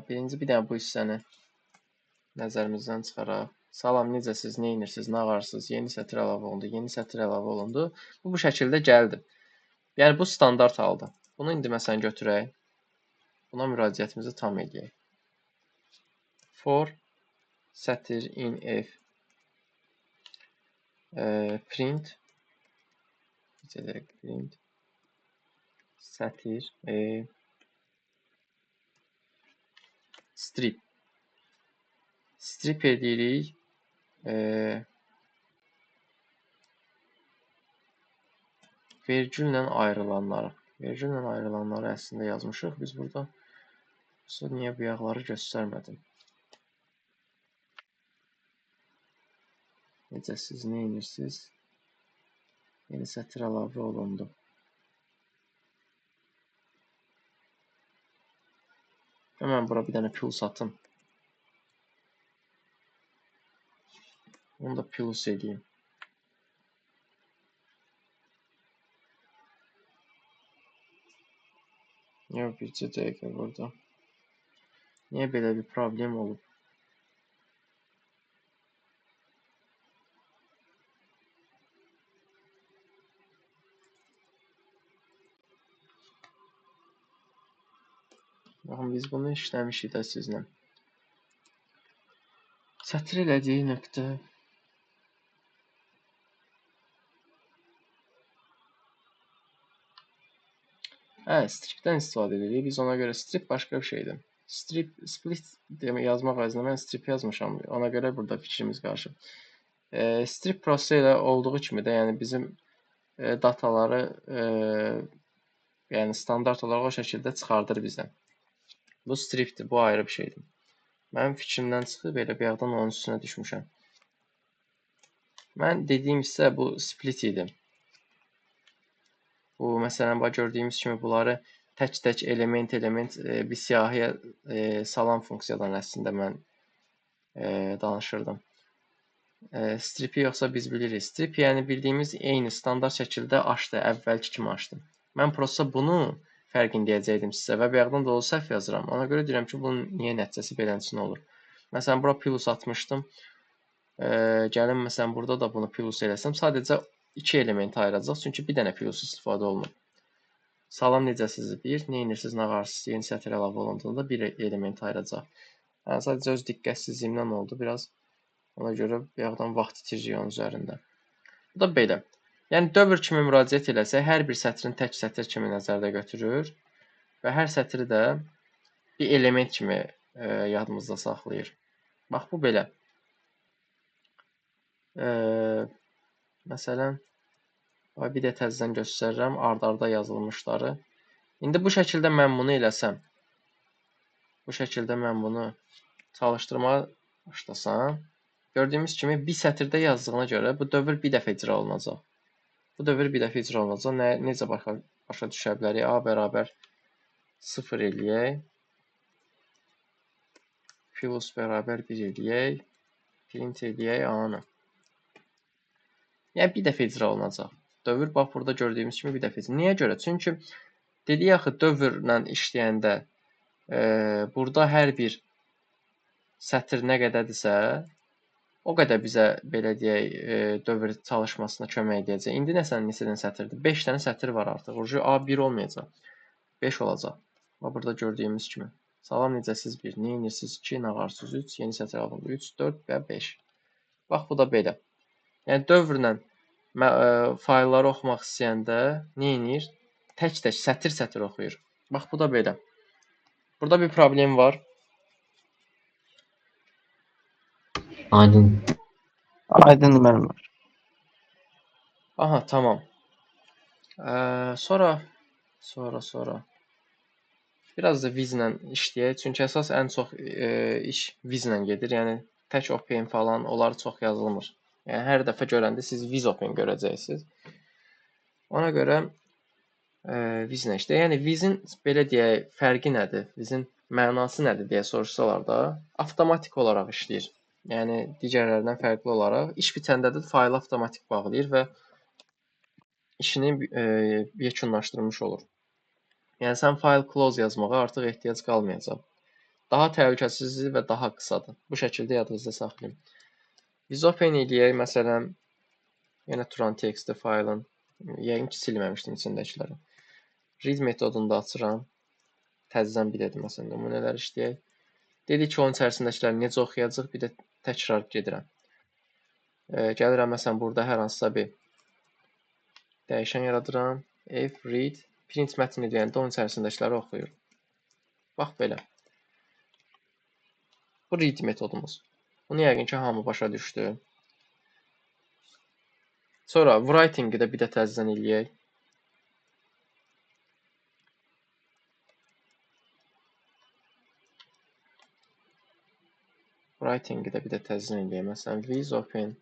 Birinci bir dənə bu hissəni nəzərimizdən çıxaraq. Salam, necəsiz, nə edirsiniz, nə ağarsınız, yeni sətir əlavə olundu. Bu şəkildə gəldi. Yəni, bu standart haldır. Bunu indi məsələn götürək. Buna müraciətimizi tam edəyək. For sətir in F print sətir strip. Strip edirik. Vergüllə ayrılanları. Vergüllə ayrılanları əslində yazmışıq. Biz burada niyə bu yağları göstərmədim? Necəsiz, nə edirsiniz? Yeni sətir əlavə olundu. Hemen bura bir dənə plus atım. Onu da plus edeyim. Yox, bircə dəqiqə burada. Niyə belə bir problem olub? Baxın, biz bunu işləmişik də sizlə. Sətir elədiyi nöqtə. Stripdən istifadə edirik. Biz ona görə strip başqa bir şeydir. Split yazmaq əvəzinə mən strip yazmışam. Ona görə burada fikrimiz qarışıb. Strip prosesi ilə olduğu kimi də, yəni bizim dataları yəni standart olaraq o şəkildə çıxardır bizdən. Bu stripdir, bu ayrı bir şeydir. Mənim fikrimdən çıxıb elə bir yaxdan onun üstünə düşmüşəm. Mən dediyim sizə bu split idi. Bu məsələn gördüyümüz kimi bunları tək-tək element bir siyahıya salan funksiyadan əslində mən danışırdım. Stripi yoxsa biz bilirik. Strip yəni bildiyimiz eyni standart şəkildə açdı, əvvəlki kimi açdı. Mən prosta bunu fərqini deyəcəkdim sizə və bir yaxdan da o səhv yazıram. Ona görə deyirəm ki, bunun niyə nəticəsi beləsinə olur. Məsələn, bura plus atmışdım. Gəlin, məsələn, burada da bunu plus eləsəm, sadəcə 2 element ayıracaq. Çünki bir dənə plus istifadə olunur. Salam, necəsiz? Nə edirsiniz, nə ağarsınız? Yeni sətir əlavə olunduğunda bir element ayıracaq. Yəni, sadəcə öz diqqətsizliyimdən oldu biraz. Ona görə bir yaxdan vaxt itiririk onun üzərində. Bu da belə. Yəni, dövr kimi müraciət eləsə, hər bir sətrin tək sətir kimi nəzərdə götürür və hər sətri də bir element kimi yadımızda saxlayır. Bax, bu belə. Məsələn, bir də təzədən göstərirəm ard-arda yazılmışları. İndi bu şəkildə mən bunu eləsəm, bu şəkildə mən bunu çalışdırmağa başlasam, gördüyümüz kimi bir sətirdə yazdığına görə bu dövr bir dəfə icra olunacaq. Bu dövr bir dəfə icra olunacaq. Necə başa düşə bilərik? A bərabər 0 eləyək. Plus bərabər 1 eləyək. Print eləyək A-nı. Yəni bir dəfə icra olunacaq. Dövr bax burada gördüyümüz kimi bir dəfə icra. Niyə görə? Çünki dedik axı dövrlə işləyəndə burada hər bir sətir nə qədərdirsə, o qədər bizə belə deyək dövr çalışmasına kömək edəcək. İndi neçədən sətirdir? 5 dənə sətir var artıq. A1 olmayacaq. 5 olacaq. Bax burada gördüyümüz kimi. Salam, necəsiz 1, nə edirsiniz 2, nə varsınız 3, yeni sətir aldım 3, 4 və 5. Bax, bu da belə. Yəni, dövrlə faylları oxumaq istəyəndə nə edir? Tək-tək, sətir-sətir oxuyur. Bax, bu da belə. Burada bir problem var. Aydın. Aydındır müəllim. Aha, tamam. Sonra biraz da vizlə işləyək. Çünki əsas ən çox iş vizlə gedir. Yəni tək open falan onlar çox yazılmır. Yəni hər dəfə görəndə siz viz open görəcəksiniz. Ona görə vizlə işləyək. Yəni vizin belə deyək, fərqi nədir? Vizin mənası nədir deyə soruşsalar da, avtomatik olaraq işləyir. Yəni digərlərindən fərqli olaraq iş bitəndə də faylı avtomatik bağlayır və işini yekunlaşdırmış olur. Yəni sən file close yazmağa artıq ehtiyac qalmayacaq. Daha təhlükəsizdir və daha qısadır. Bu şəkildə yadınızda saxlayın. Biz open eləyək, məsələn, yenə Turan TXT faylın, yəqin ki, silməmişdim içindəkiləri. Read metodunu da açıram. Təzədən bir də məsələn, nümunələr işləyək. Dedik ki, onun içərisindəkiləri necə oxuyacaq, bir də təkrar gedirəm. Gəlirəm, məsələn, burada hər hansısa bir dəyişən yaradıram. If read print mətn edəndə onun içərisindəkiləri oxuyur. Bax belə. Bu read metodumuz. Bunu yəqin ki, hamı başa düşdü. Sonra writing-i də bir də təzədən eləyək. Writing-i də bir də təzədən eləyək. Məsələn, viz open.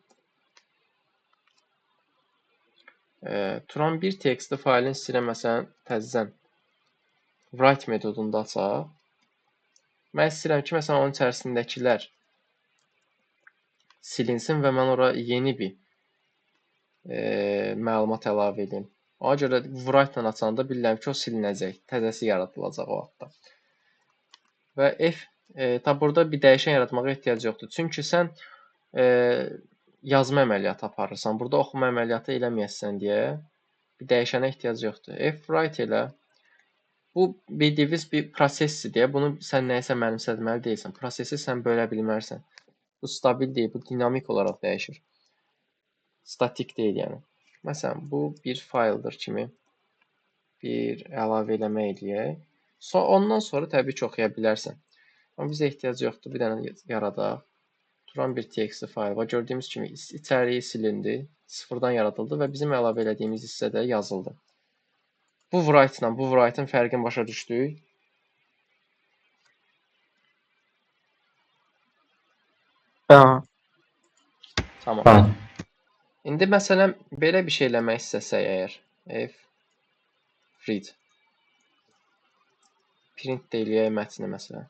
Turan 1 TXT faylını istəyirəm, məsələn, təzədən write metodunda açaq. Mən istəyirəm ki, məsələn, onun içərisindəkilər silinsin və mən ora yeni bir məlumat əlavə edeyim. Ona görə write ilə açanda bilirəm ki, o silinəcək. Təzəsi yaradılacaq o vaxtda. Və burada bir dəyişən yaratmağa ehtiyac yoxdur. Çünki sən yazma əməliyyatı aparırsan. Burada oxuma əməliyyatı eləməyəsən deyə bir dəyişənə ehtiyac yoxdur. Write elə. Bu bildiğiniz bir prosesdir deyə bunu sən nəyisə mənimsətməli deyilsən. Prosesi sən bölə bilmərsən. Bu stabil deyil, bu dinamik olaraq dəyişir. Statik deyil yəni. Məsələn, bu bir fayldır kimi bir əlavə eləmə eləyək. Ondan sonra təbii ki, oxuya bilərsən. Amma bizə ehtiyac yoxdur. Bir dənə yaradaq. Turan bir TXT fayl var. Gördüyümüz kimi içəriyi silindi. Sıfırdan yaradıldı və bizim əlavə elədiyimiz hissədə yazıldı. Bu write ilə bu write-ın fərqini başa düşdük. Tamam. İndi məsələn, belə bir şey eləmək istəsək əgər. If read. Print də eləyək mətni məsələn.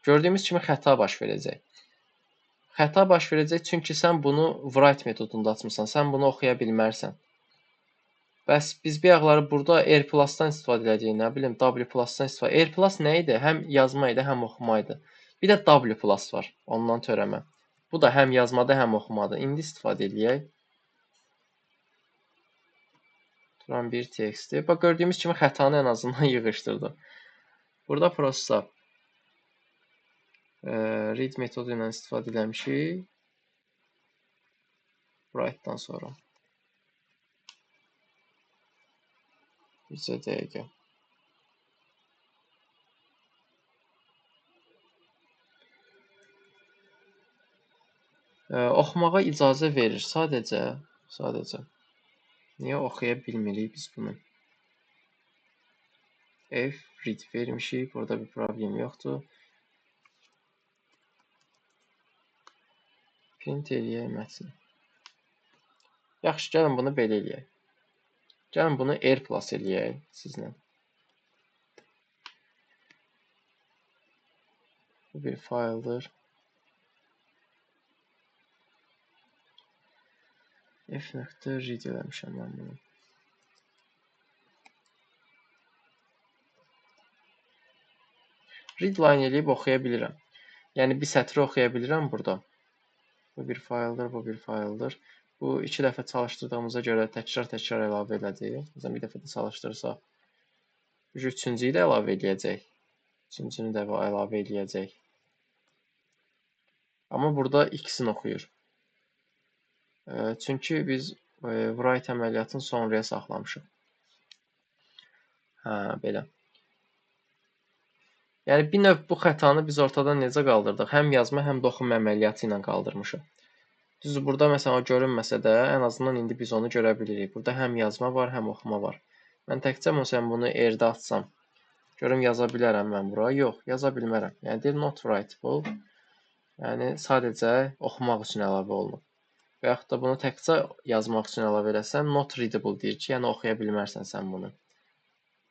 Gördüyümüz kimi xəta baş verəcək. Xəta baş verəcək çünki sən bunu write metodunda açmısan. Sən bunu oxuya bilmərsən. Bəs biz bayaqları burada R+-dan istifadə edəcəyik, nə bilim, W+-dan istifadə. R+ nə idi? Həm yazma idi, həm oxuma idi. Bir də W+ var, ondan törəmə. Bu da həm yazmada, həm oxumada. İndi istifadə edək. Turan 1 TXT. Bax, gördüyümüz kimi xətanı ən azından yığışdırdı. Burada prosta read metodu ilə istifadə eləmişik. Write-dan sonra. Bizə dəqiqə. Oxumağa icazə verir sadəcə. Niyə oxuya bilmirik biz bunu? If read vermişik, burada bir problem yoxdur. Print eləyək mətni. Yaxşı, gəlin bunu belə eləyək. Gəlin bunu R+ eləyək sizlə. Bu bir fayldır. F.read eləmişəm mən bunu. Read line eləyib oxuya bilirəm. Yəni bir sətri oxuya bilirəm burada. Bu bir fayldır, bu bir fayldır. Bu iki dəfə çalışdırdığımıza görə təkrar əlavə elədik. Məsələn, bir dəfə də çalışdırsaq, üçüncüyü də əlavə eləyəcək. Üçüncünü də əlavə eləyəcək. Amma burada ikisini oxuyur. Çünki biz write əməliyyatını sonraya saxlamışıq. Hə, belə. Yəni bir növ bu xətanı biz ortadan necə qaldırdıq? Həm yazma, həm də oxuma əməliyyatı ilə qaldırmışıq. Düzdür, burada məsələn o görünməsə də, ən azından indi biz onu görə bilirik. Burada həm yazma var, həm oxuma var. Mən təkcə məsələn bunu R-də atsam, görüm yaza bilərəm mən bura? Yox, yaza bilmərəm. Yəni deyir not writable. Yəni sadəcə oxumaq üçün əlavə olunub. Və yaxud da bunu təkcə yazmaq üçün əlavə eləsən, not readable deyir ki, yəni oxuya bilmərsən sən bunu.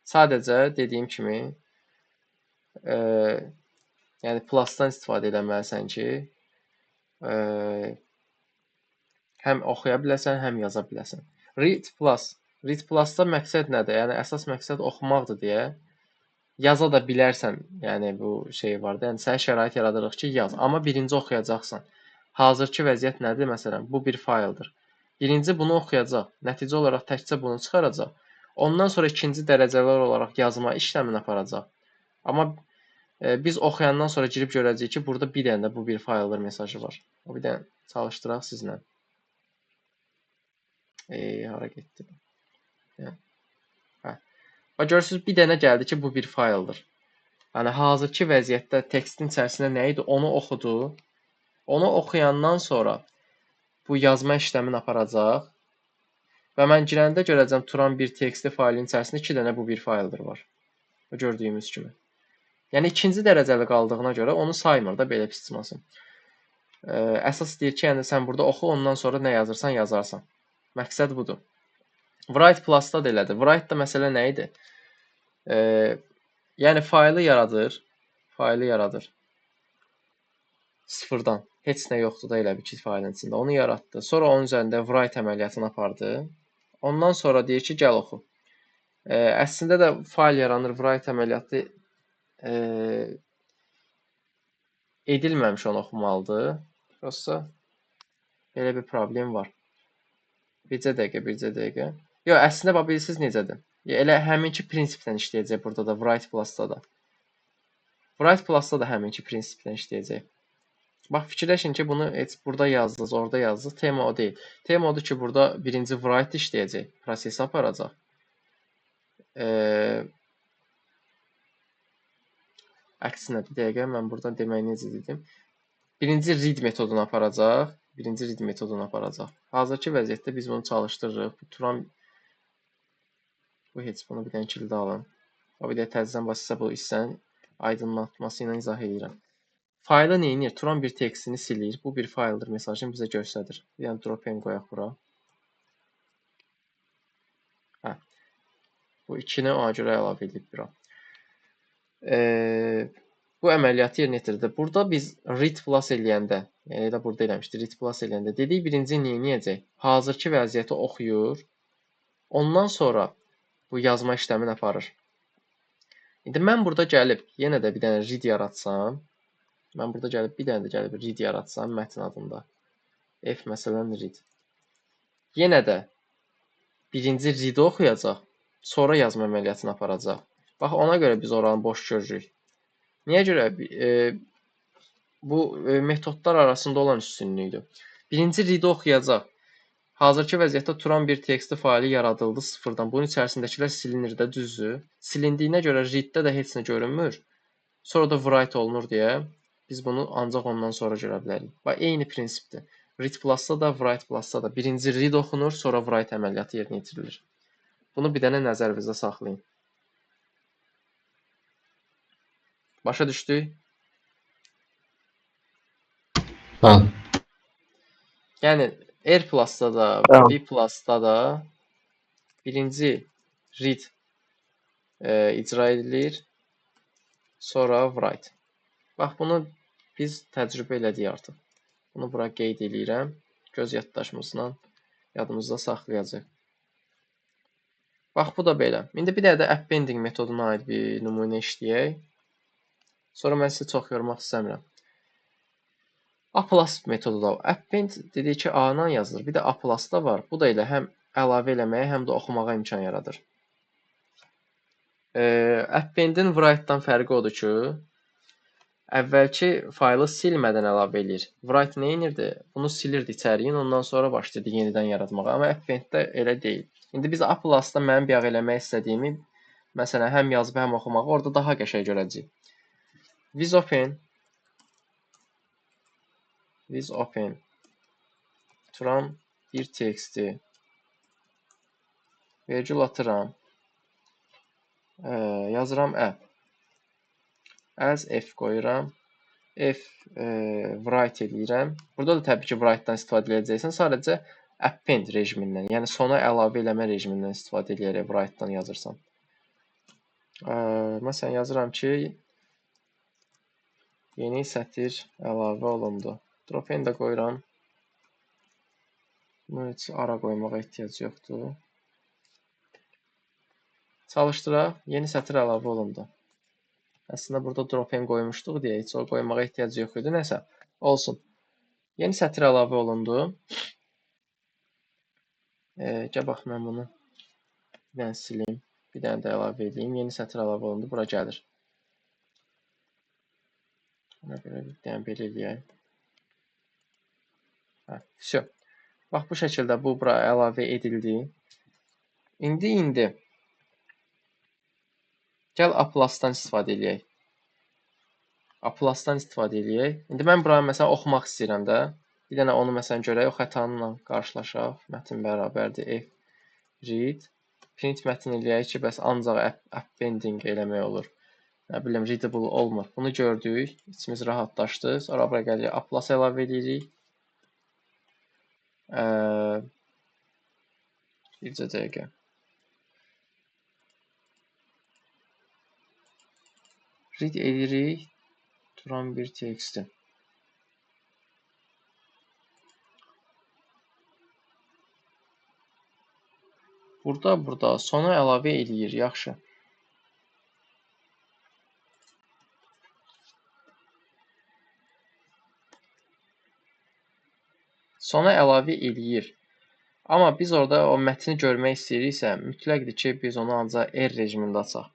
Sadəcə dediyim kimi, yəni plus-dan istifadə etməlisən ki, həm oxuya biləsən, həm yaza biləsən. Read plus-da məqsəd nədir? Yəni əsas məqsəd oxumaqdır deyə yaza da bilərsən. Yəni bu şey var da, yəni sənə şərait yaradırıq ki, yaz. Amma birinci oxuyacaqsan. Hazırki vəziyyət nədir? Məsələn, bu bir fayldır. Birinci bunu oxuyacaq. Nəticə olaraq təkcə bunu çıxaracaq. Ondan sonra ikinci dərəcələr olaraq yazma işləmini aparacaq. Amma biz oxuyandan sonra girib görəcəyik ki, burada bir dənə də bu bir fayldır mesajı var. O bir dənə çalışdıraq sizlə. Hara getdi? Hə. Bax görürsüz, bir dənə gəldi ki, bu bir fayldır. Yəni hazırki vəziyyətdə tekstin içərisində nə idi? Onu oxudu. Onu oxuyandan sonra bu yazma işləmini aparacaq. Və mən girəndə görəcəm Turan1.txt faylın içərisində 2 dənə bu bir fayldır var. Gördüyümüz kimi. Yəni ikinci dərəcəli qaldığına görə onu saymır da belə pismasın. Əsas deyir ki, yəni sən burada oxu, ondan sonra nə yazırsan yazarsan. Məqsəd budur. Write plus-da da elədir. Write-da məsələ nə idi? Yəni faylı yaradır. Sıfırdan. Heç nə yoxdur da elə bir ki, faylın içində. Onu yaratdı. Sonra onun üzərində write əməliyyatını apardı. Ondan sonra deyir ki, gəl oxu. Əslində də fayl yaranır, write əməliyyatı edilməmiş onu oxumalıdır. Prosta belə bir problem var. Bircə dəqiqə. Yox, əslində bax bilirsiniz necədir? Elə həminki prinsiplə işləyəcək burada da, write plus-da da. Write plus-da da həminki prinsiplə işləyəcək. Bax fikirləşin ki, bunu heç burada yazdınız, orada yazdınız. Tema o deyil. Tema odur ki, burada birinci write işləyəcək, prosesi aparacaq. Əksinə bir dəqiqə, mən burada deməyi necə dedim? Birinci read metodunu aparacaq. Hazırki vəziyyətdə biz bunu çalışdırırıq. Bu heç bunu bir dənə kildə alın. O bir də təzədən başsa bu hissənin aydınlatması ilə izah edirəm. Faylı nə edir? Turan1.txt-ni silir. Bu bir fayldır mesajını bizə göstərir. Bir dənə drop in qoyaq bura. Hə. Bu 2-ni ona görə əlavə edib bura. Bu əməliyyatı yerinə yetirdi. Burada biz read plus eləyəndə, yəni elə burada eləmişdik, read plus eləyəndə dedik birinci nə edəcək? Hazırki vəziyyəti oxuyur. Ondan sonra bu yazma işləmini aparır. İndi mən burada gəlib yenə də bir dənə read yaratsam, read yaratsam mətn adında. F məsələn read. Yenə də birinci read oxuyacaq, sonra yazma əməliyyatını aparacaq. Bax ona görə biz oranı boş görürük. Niyə görə? Bu metodlar arasında olan üstünlükdür. Birinci read oxuyacaq. Hazırki vəziyyətdə Turan1.txt faylı yaradıldı sıfırdan. Bunun içərisindəkilər silinir də, düzdür. Silindiyinə görə readdə də heç nə görünmür. Sonra da write olunur deyə biz bunu ancaq ondan sonra görə bilərik. Bax, eyni prinsipdir. Read plus-da da, write plus-da da. Birinci read oxunur, sonra write əməliyyatı yerinə yetirilir. Bunu bir dənə nəzərinizdə saxlayın. Başa düşdük? Hə. Yəni R plus-da da, B plus-da da birinci read icra edilir, sonra write. Bax, bunu biz təcrübə elədik artıq. Bunu bura qeyd eləyirəm. Göz yaddaşımızla yadımızda saxlayacaq. Bax, bu da belə. İndi bir dənə də appending metoduna aid bir nümunə işləyək. Sonra mən sizi çox yormaq istəmirəm. A plus metodu da var. Append dedik ki, A-dan yazılır. Bir də A plus da var. Bu da elə həm əlavə eləməyə, həm də oxumağa imkan yaradır. Appendin write-dan fərqi odur ki, əvvəlki faylı silmədən əlavə eləyir. Write nə edirdi? Bunu silirdi içəriyin, ondan sonra başlayırdı yenidən yaratmağa. Amma appenddə elə deyil. İndi biz A+-da mənim bir eləmək istədiyimi, məsələn, həm yazıb, həm oxumağı orada daha qəşəng görəcəyik. With open tuturam bir texti virgül atıram, yazıram app, as f qoyuram, f write eləyirəm. Burada da təbii ki, write-dan istifadə edəcəksən, sadəcə append rejimindən, yəni sona əlavə eləmə rejimindən istifadə edərək write-dan yazırsan. Məsələn, yazıram ki, yeni sətir əlavə olundu. Drop-in də qoyuram. Bunu heç ara qoymağa ehtiyac yoxdur. Çalışdıraq. Yeni sətir əlavə olundu. Əslində burada drop-in qoymuşduq deyə heç o qoymağa ehtiyac yox idi. Nəsə, olsun. Yeni sətir əlavə olundu. Gəl bax, mən bunu bir dənə sileyim. Bir dənə də əlavə edeyim. Yeni sətir əlavə olundu. Bura gəlir. Ona görə bir dənə belə eləyək. Всё. Bax, bu şəkildə bu bura əlavə edildi. İndi gəl A+-dan istifadə edək. A+-dan istifadə edək. İndi mən buranı məsələn oxumaq istəyirəm də. Bir dənə onu məsələn görək, o xətanla qarşılaşaq. Mətin bərabərdir F read. Print mətin eləyək ki, bəs ancaq appending eləmək olur. Nə bilim, readable olmur. Bunu gördük. İçimiz rahatlaşdı. Sonra bura gəlirik, A+ əlavə edirik. Bircə dəqiqə. Read edirik. Turan bir texti. Burada sona əlavə eləyir. Yaxşı. Sona əlavə eləyir. Amma biz orada o mətni görmək istəyiriksə, mütləqdir ki, biz onu ancaq R rejimində açaq.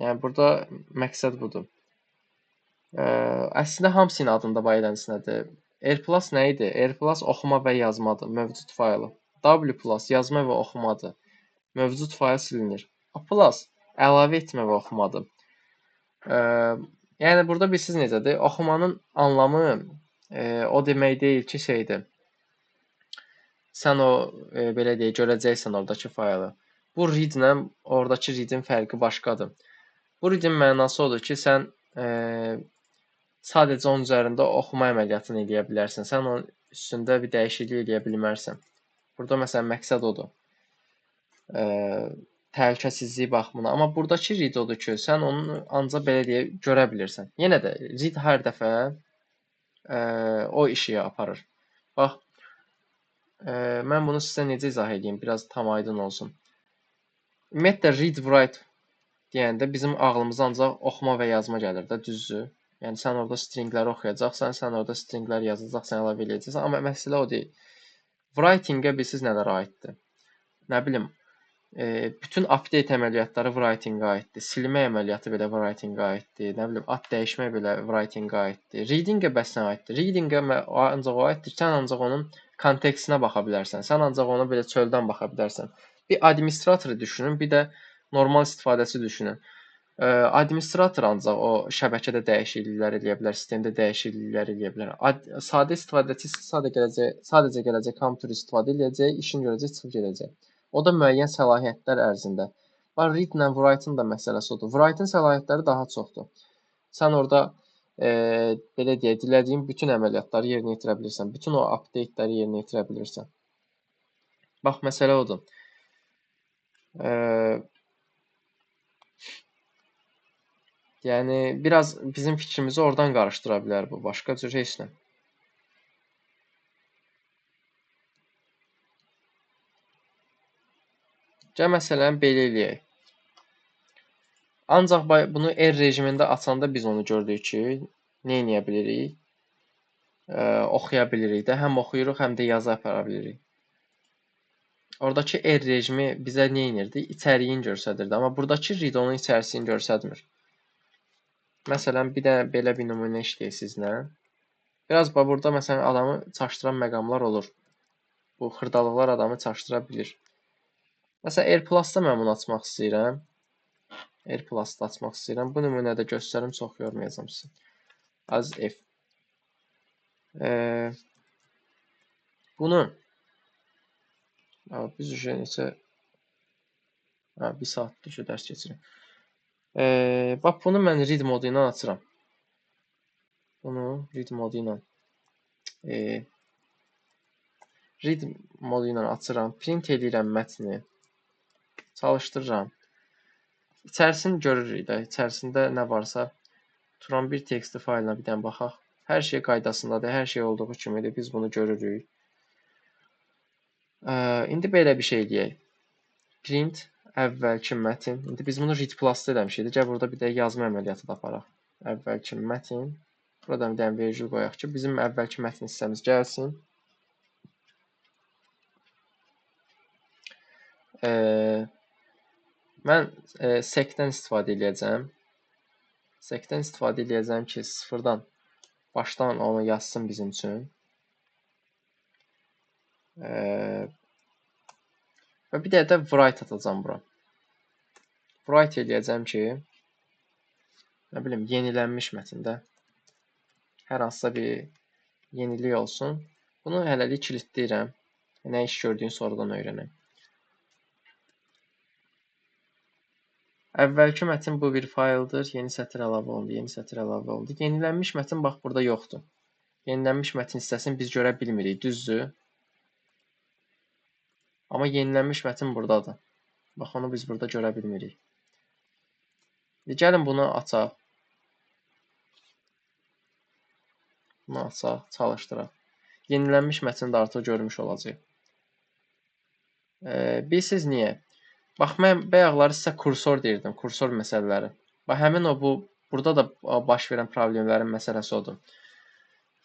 Yəni, burada məqsəd budur. Əslində, hamısının adında bayılancısındadır. R+ nə idi? R+ oxuma və yazmadır, mövcud faylı. W+ yazma və oxumadır, mövcud fayl silinir. A+ əlavə etmə və oxumadır. Yəni, burada bilirsiniz necədir? Oxumanın anlamı o demək deyil ki, şeydir. Sən o, belə deyək, görəcəksən oradakı faylı. Bu read-lə oradakı read-in fərqi başqadır. Bu read-in mənası odur ki, sən sadəcə onun üzərində oxuma əməliyyatını eləyə bilərsən. Sən onun üstündə bir dəyişiklik eləyə bilmərsən. Burada məsələn məqsəd odur. Təhlükəsizlik baxımından. Amma buradakı read odur ki, sən onu ancaq belə deyək, görə bilirsən. Yenə də read hər dəfə o işi aparır. Bax, mən bunu sizə necə izah edeyim? Biraz tam aydın olsun. Ümumiyyətlə, read, write deyəndə bizim ağlımıza ancaq oxuma və yazma gəlir də, düzdür? Yəni, sən orada stringləri oxuyacaqsan, sən orada stringlər yazacaqsan, əlavə eləyəcəksən. Amma məsələ o deyil. Writing-ə bilirsiniz nələr aiddir? Nə bilim, bütün update əməliyyatları writing-ə aiddir. Silmə əməliyyatı belə writing-ə aiddir. Nə bilim, ad dəyişmək belə writing-ə aiddir. Reading-ə bəs nə aiddir? Reading-ə ancaq o aiddir. Sən ancaq onun kontekstinə baxa bilərsən. Sən ancaq ona belə çöldən baxa bilərsən. Bir administratoru düşünün, bir də normal istifadəçi düşünün. Administrator ancaq o şəbəkədə dəyişikliklər eləyə bilər, sistemdə dəyişikliklər eləyə bilər. Sadə istifadəçi sadəcə gələcək kompüter istifadə edəcək, işin görəcək, çıxıb gedəcək. O da müəyyən səlahiyyətlər ərzində. Read ilə write-ın da məsələsi odur. Write-ın səlahiyyətləri daha çoxdur. Sən orada belə deyək, dilədiyin bütün əməliyyatları yerinə yetirə bilirsən. Bütün o update-ləri yerinə yetirə bilirsən. Bax, məsələ odur. Yəni, biraz bizim fikrimizi oradan qarışdıra bilər bu. Başqa cür heç nə. Gəl, məsələn, belə eləyək. Ancaq bunu R rejimində açanda biz onu gördük ki, nə edə bilirik? Oxuya bilirik də. Həm oxuyuruq, həm də yazı apara bilirik. Oradakı R rejimi bizə nə edirdi? İçəriyin göstərirdi. Amma buradakı read onun içərisini göstərmir. Məsələn, bir də belə bir nümunə işləyək sizlə. Biraz burada məsələn adamı çaşdıran məqamlar olur. Bu xırdalıqlar adamı çaşdıra bilir. Məsələn, AirPlus-da mən bunu açmaq istəyirəm. AirPlus-da açmaq istəyirəm. Bu nümunədə göstərim, çox yormayacağam sizi. Az F. Bunu biz neçə bir saatdır ki, dərs keçirim. Bax, bunu mən read modu ilə açıram. Bunu read modu ilə açıram. Print edirəm mətni. Çalışdırıram. İçərisini görürük də. İçərisində nə varsa Turan bir textli fayılına bir dənə baxaq. Hər şey qaydasındadır. Hər şey olduğu kimidir. Biz bunu görürük. İndi belə bir şey deyək. Print əvvəlki mətin. İndi biz bunu read plus-da eləmişik. Gəl burada bir də yazma əməliyyatı da aparaq. Əvvəlki mətin. Buradan bir dənə vergül qoyaq ki, bizim əvvəlki mətin hissəmiz gəlsin. Mən sec-dən istifadə edəcəm. Sec-dən istifadə edəcəm ki, sıfırdan başdan onu yazsın bizim üçün. Və bir də write atacağım bura. Write edəcəm ki, nə bilim, yenilənmiş mətndə hər hansısa bir yenilik olsun. Bunu hələlik kilitləyirəm. Nə iş gördüyünü sonradan öyrənəm. Əvvəlki mətin bu bir fayldır. Yeni sətir əlavə olundu. Yeni sətir əlavə olundu. Yenilənmiş mətin bax burada yoxdur. Yenilənmiş mətin hissəsini biz görə bilmirik. Düzdür. Amma yenilənmiş mətin buradadır. Bax, onu biz burada görə bilmirik. Gəlin bunu açaq. Bunu açaq, çalışdıraq. Yenilənmiş mətni də artıq görmüş olacaq. Bilirsiniz niyə? Bax, mən bayaqları sizə kursor deyirdim, kursor məsələləri. Bax, həmin o burada da baş verən problemlərin məsələsi odur.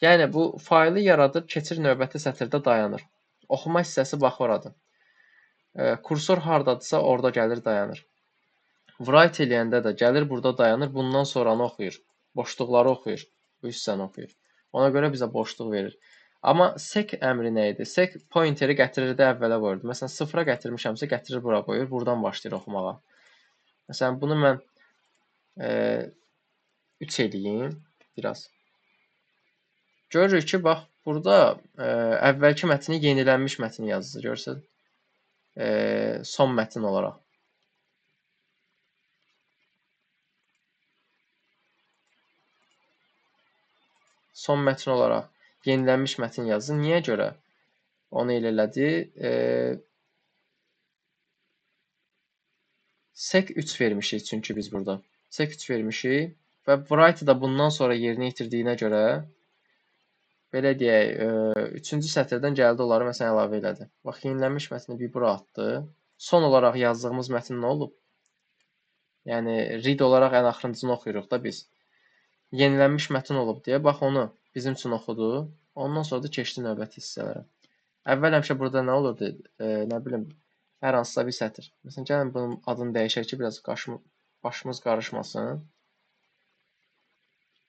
Yəni, bu faylı yaradır, keçir növbəti sətirdə dayanır. Oxuma hissəsi bax oradır. Kursor hardadırsa, orada gəlir dayanır. Write eləyəndə də gəlir, burada dayanır, bundan sonranı oxuyur. Boşluqları oxuyur, bu hissəni oxuyur. Ona görə bizə boşluq verir. Amma sec əmri nə idi? Sec pointeri gətirirdi, əvvələ qoyurdu. Məsələn, sıfıra gətirmişəmsə, gətirir bura qoyur, buradan başlayır oxumağa. Məsələn, bunu mən 3 eləyim biraz. Görürük ki, bax, burada əvvəlki mətni yenilənmiş mətni yazdı, görürsünüz? Son mətin olaraq. Son mətin olaraq yenilənmiş mətin yazdı. Niyə görə onu elə elədi? Sec 3 vermişik çünki biz burada. Sec 3 vermişik və write da bundan sonra yerinə yetirdiyinə görə belə deyək, 3-cü sətirdən gəldi onları məsələn əlavə elədi. Bax, yenilənmiş mətni bir bura atdı. Son olaraq yazdığımız mətin nə olub? Yəni, read olaraq ən axırıncını oxuyuruq da biz. Yenilənmiş mətin olub deyə, bax onu bizim üçün oxudu. Ondan sonra da keçdi növbəti hissələrə. Əvvəl həmişə burada nə olurdu? Nə bilim, hər hansısa bir sətir. Məsələn, gəlin bunun adını dəyişək ki, biraz başımız qarışmasın.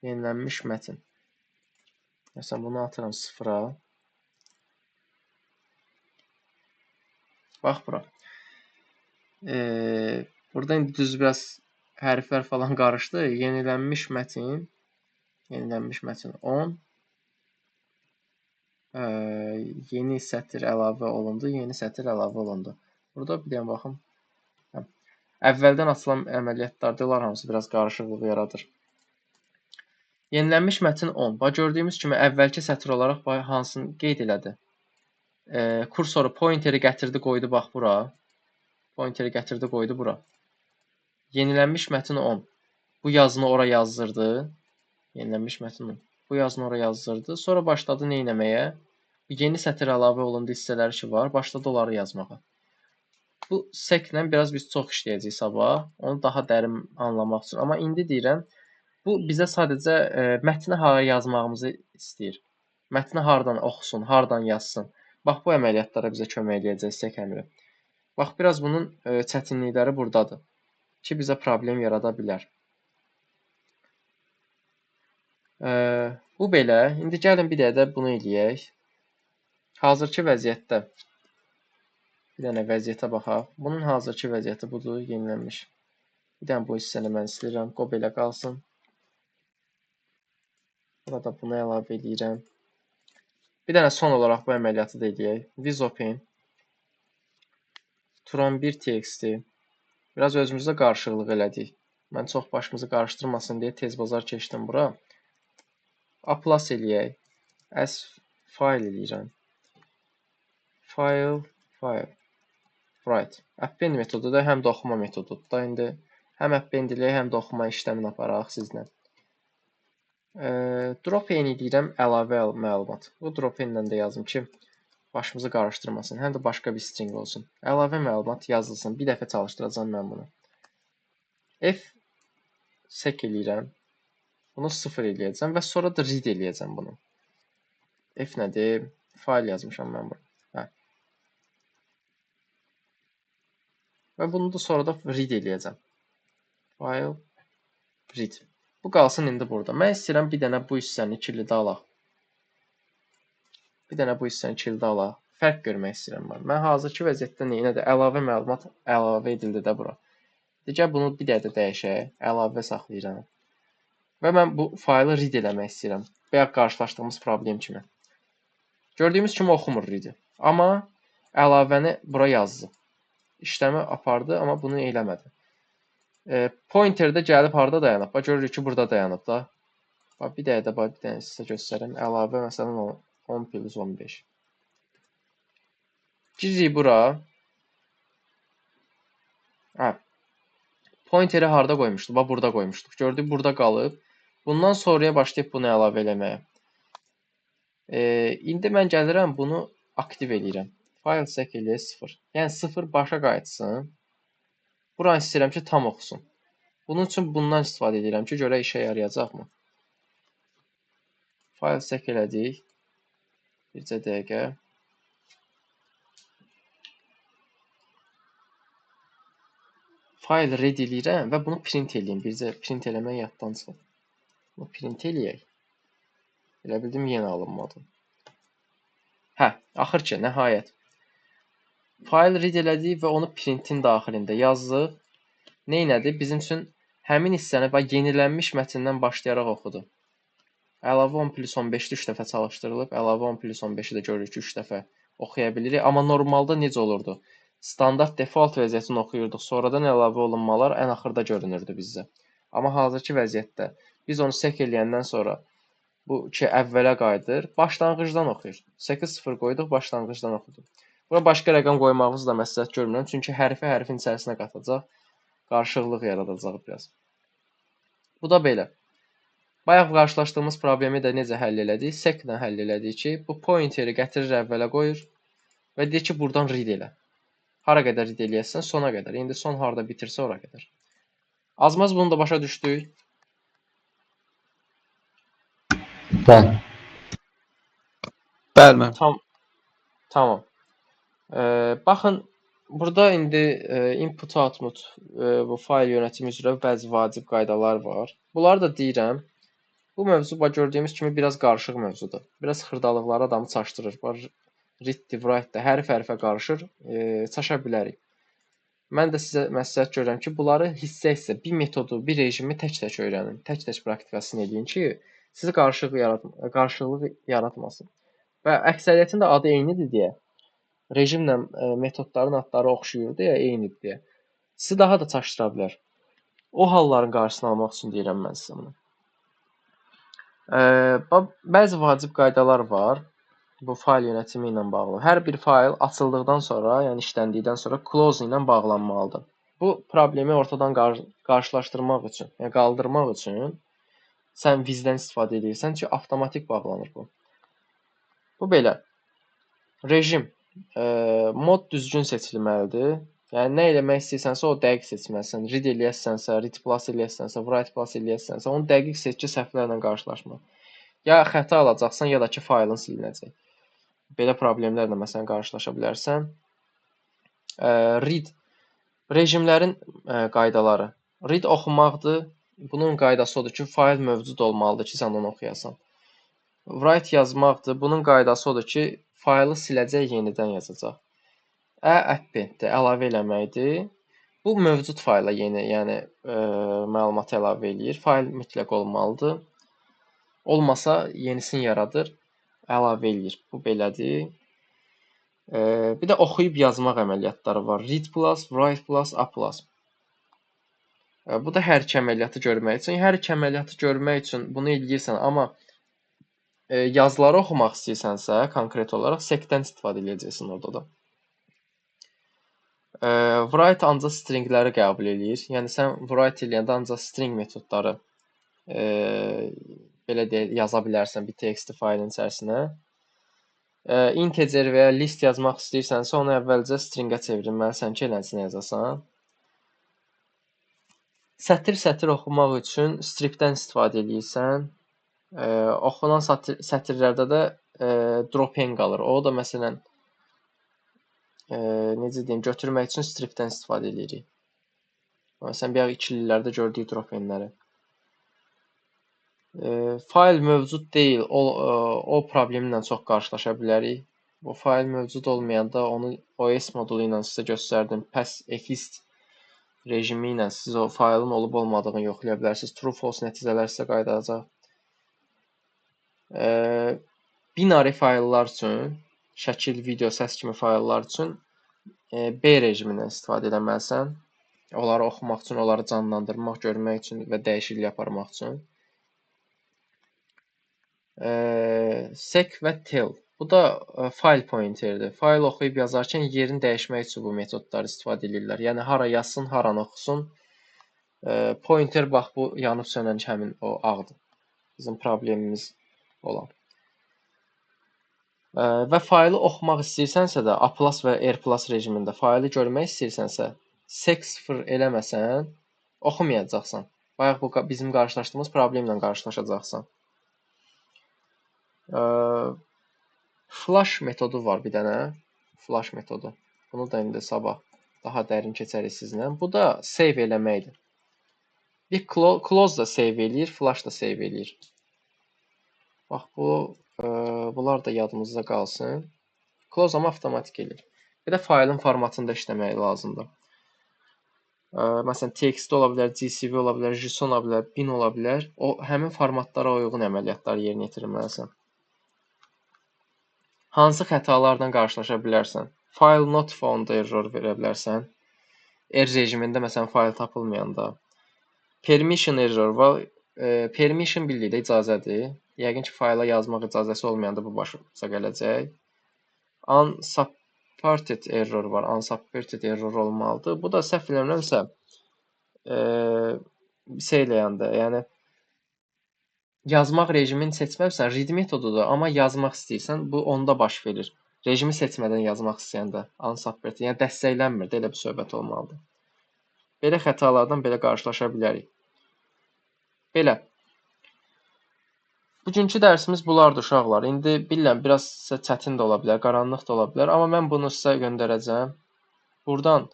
Yenilənmiş mətin. Məsələn, bunu atıram sıfıra. Bax bura. Burada indi düz biraz hərflər falan qarışdı. Yenilənmiş mətin 10. Yeni sətir əlavə olundu. Yeni sətir əlavə olundu. Burada bir dənə baxım. Əvvəldən açılan əməliyyatlarda onlar hamısı biraz qarışıqlıq yaradır. Yenilənmiş mətin 10. Bax, gördüyümüz kimi əvvəlki sətir olaraq hansını qeyd elədi? Kursoru pointeri gətirdi, qoydu bax bura. Pointeri gətirdi, qoydu bura. Yenilənmiş mətin 10. Bu yazını ora yazdırdı. Yenilənmiş mətin 10. Bu yazını ora yazdırdı. Sonra başladı nə etməyə? Yeni sətir əlavə olundu hissələri ki var. Başladı onları yazmağa. Bu sec-lə biraz biz çox işləyəcəyik sabah. Onu daha dərin anlamaq üçün. Amma indi deyirəm, bu bizə sadəcə mətni hara yazmağımızı istəyir. Mətni hardan oxusun, hardan yazsın. Bax, bu əməliyyatlara bizə kömək eləyəcək sek əmri. Bax, biraz bunun çətinlikləri buradadır ki, bizə problem yarada bilər. Bu belə. İndi gəlin bir də bunu eləyək. Hazırki vəziyyətdə bir dənə vəziyyətə baxaq. Bunun hazırki vəziyyəti budur, yenilənmiş. Bir dənə bu hissəni mən silirəm, qoy belə qalsın. Burada bunu əlavə edirəm. Bir dənə son olaraq bu əməliyyatı da eləyək. Vizopen Turan1.txt. Biraz özümüzdə qarışıqlıq elədik. Mən çox başımızı qarışdırmasın deyə tez bazar keçdim bura. Aplas eləyək. As file eləyirəm. File. Right. Append metodu da həm də oxuma metodudur da. İndi həm append eləyək, həm də oxuma işləmini aparaq sizlə. Drop in eləyirəm, əlavə məlumat. Bu drop in-lə də yazım ki, başımızı qarışdırmasın. Həm də başqa bir string olsun. Əlavə məlumat yazılsın. Bir dəfə çalışdıracağam mən bunu. F sek eləyirəm. Bunu 0 eləyəcəm və sonra da read eləyəcəm bunu. F nədir? File yazmışam mən bunu. Hə. Və bunu da sonra da read eləyəcəm. File read. Bu qalsın indi burada. Mən istəyirəm bir dənə bu hissəni kilidi alaq. Bir dənə bu hissəni kilidi alaq. Fərq görmək istəyirəm mən. Mən hazırki vəziyyətdə neynədir? Əlavə məlumat əlavə edildi də bura. Digər bunu bir dədə dəyişək. Əlavə saxlayıram. Və mən bu faylı read eləmək istəyirəm. Bayaq qarşılaşdığımız problem kimi. Gördüyümüz kimi oxumur read-i. Amma əlavəni bura yazdı. İşləmi apardı, amma bunu eləmədi. Pointer-də gəlib harda dayanıb? Bax, görürük ki, burada dayanıb da. Bax, bir dənə sizə göstərim. Əlavə, məsələn, 10 plus 15. Gizik bura. Hə. Pointeri harda qoymuşduq? Bax, burada qoymuşduq. Gördük, burada qalıb. Bundan sonraya başlayıb bunu əlavə eləməyə. İndi mən gəlirəm, bunu aktiv eləyirəm. File sek eləyək 0. Yəni 0 başa qayıtsın. Buranı istəyirəm ki, tam oxusun. Bunun üçün bundan istifadə edirəm ki, görə işə yarayacaqmı? File sek elədik. Bircə dəqiqə. File read eləyirəm və bunu print eləyim. Bircə print eləmək yaddan çıxıb. Bunu print eləyək. Elə bildim, yenə alınmadı. Hə, axır ki, nəhayət. File read elədik və onu printin daxilində yazdıq. Neynədir? Bizim üçün həmin hissəni və yenilənmiş mətndən başlayaraq oxudu. Əlavə 10 plus 15-də 3 dəfə çalışdırılıb. Əlavə 10 plus 15-i də görürük ki, 3 dəfə oxuya bilirik. Amma normalda necə olurdu? Standart default vəziyyətini oxuyurduq. Sonradan əlavə olunmalar ən axırda görünürdü bizə. Amma hazırki vəziyyətdə biz onu sek eləyəndən sonra bu ki, əvvələ qayıdır. Başlanğıcdan oxuyur. 8-0 qoyduq, başlanğıcdan oxudu. Bura başqa rəqəm qoymağımızı da məsləhət görmürəm. Çünki hərfi hərfin içərisinə qatacaq. Qarışıqlıq yaradacaq biraz. Bu da belə. Bayaq qarşılaşdığımız problemi də necə həll elədik? Sek-lə həll elədik ki, bu pointeri gətirir əvvələ qoyur və deyir ki, buradan read elə. Hara qədər read eləyəsən? Sona qədər. İndi son harda bitirsə ora qədər. Az-maz bunu da başa düşdük. Bəli. Bəli, Tamam. Baxın, burada indi input-output bu fayl yönətimi üzrə bəzi vacib qaydalar var. Bunları da deyirəm. Bu mövzu gördüyümüz kimi biraz qarışıq mövzudur. Biraz xırdalıqları adamı çaşdırır. Read, write-də hərf-hərfə qarışır, çaşa bilərik. Mən də sizə məsləhət görürəm ki, bunları hissə-hissə, bir metodu, bir rejimi tək-tək öyrənin, tək-tək praktikasını edin ki, sizi qarşılıq yaratmasın. Və əksəriyyətin də adı eynidir deyə, rejimlə metodların adları oxşuyur deyə, eynidir deyə. Sizi daha da çaşdıra bilər. O halların qarşısını almaq üçün deyirəm mən sizə bunu. Bəzi vacib qaydalar var bu fayl yönətimi ilə bağlı. Hər bir fayl açıldıqdan sonra, yəni işləndikdən sonra close ilə bağlanmalıdır. Bu problemi ortadan qarşılaşdırmaq üçün, yəni qaldırmaq üçün sən vizdən istifadə edirsən ki, avtomatik bağlanır bu. Bu belə. Rejim mod düzgün seçilməlidir. Yəni nə eləmək istəyirsənsə o dəqiq seçməlisən. Read eləyəsənsə, read plus eləyəsənsə, write plus eləyəsənsə, onu dəqiq seç ki, səhvlərlə qarşılaşma. Ya xəta alacaqsan, ya da ki, faylın silinəcək. Belə problemlərlə məsələn qarşılaşa bilərsən. Read rejimlərin qaydaları. Read oxumaqdır. Bunun qaydası odur ki, fayl mövcud olmalıdır ki, sən onu oxuyasan. Write yazmaqdır. Bunun qaydası odur ki, faylı siləcək, yenidən yazacaq. Appenddir, əlavə eləməkdir. Bu mövcud fayla yeni, yəni məlumat əlavə eləyir. Fayl mütləq olmalıdır. Olmasa yenisini yaradır, əlavə eləyir. Bu belədir. Bir də oxuyub yazmaq əməliyyatları var. Read plus, write plus, a plus. Bu da hər iki əməliyyatı görmək üçün. Hər iki əməliyyatı görmək üçün bunu eləyirsən, amma yazıları oxumaq istəyirsənsə, konkret olaraq sec-dən istifadə edəcəksən orada da. Write ancaq stringləri qəbul eləyir. Yəni sən write eləyəndə ancaq string metodları belə deyək, yaza bilərsən bir TXT faylın içərisinə. Integer və ya list yazmaq istəyirsənsə, onu əvvəlcə stringə çevrilməlisən ki, eləsinə yazasan. Sətir-sətir oxumaq üçün stripdən istifadə edirsən. Oxunan sətirlərdə də drop-in qalır. O da məsələn necə deyim, götürmək üçün stripdən istifadə edirik. Məsələn, bir ikililərdə gördük drop-inləri. Fayl mövcud deyil, o problemlə çox qarşılaşa bilərik. Bu fayl mövcud olmayanda onu OS modulu ilə sizə göstərdim. Passexist rejimi ilə siz o faylın olub olmadığını yoxlaya bilərsiniz. True, false nəticələr sizə qaytaracaq. Binary fayllar üçün, şəkil, video, səs kimi fayllar üçün B rejimindən istifadə etməlisən. Onları oxumaq üçün, onları canlandırmaq, görmək üçün və dəyişiklik aparmaq üçün. Sec və till. Bu da file pointerdir. Fayl oxuyub yazarkən yerini dəyişmək üçün bu metodları istifadə edirlər. Yəni hara yazsın, haranı oxusun. Pointer bax bu yanıb sönən həmin o ağdır. Bizim problemimiz olan. Və faylı oxumaq istəyirsənsə də A+ və R+ rejimində faylı görmək istəyirsənsə, sec0 eləməsən, oxumayacaqsan. Bayaq bu bizim qarşılaşdığımız problemlə qarşılaşacaqsan. Flash metodu var bir dənə. Flash metodu. Bunu da indi sabah daha dərin keçərik sizlə. Bu da save eləməkdir. Bir close da save eləyir, flash da save eləyir. Bax bunlar da yadımızda qalsın. Close amma avtomatik eləyir. Bir də faylın formatında işləmək lazımdır. Məsələn, TXT ola bilər, GCV ola bilər, JSON ola bilər, bin ola bilər. O həmin formatlara uyğun əməliyyatları yerinə yetirməlisən. Hansı xətalarla qarşılaşa bilərsən? File not found error verə bilərsən. R rejimində məsələn fayl tapılmayanda. Permission error var. Permission bildikdə icazədir. Yəqin ki, fayla yazmaq icazəsi olmayanda bu başa gələcək. Unsupported error var. Unsupported error olmalıdır. Bu da səhv eləmirəmsə eləyəndə, yəni yazmaq rejimini seçməlisən, read metodudur, amma yazmaq istəyirsən, bu onda baş verir. Rejimi seçmədən yazmaq istəyəndə unsupported, yəni dəstəklənmir, elə bir söhbət olmalıdır. Belə xətalardan belə qarşılaşa bilərik. Belə. Bugünkü dərsimiz bulardır uşaqlar. İndi bilirəm, biraz sizə çətin də ola bilər, qaranlıq da ola bilər, amma mən bunu sizə göndərəcəm. Buradan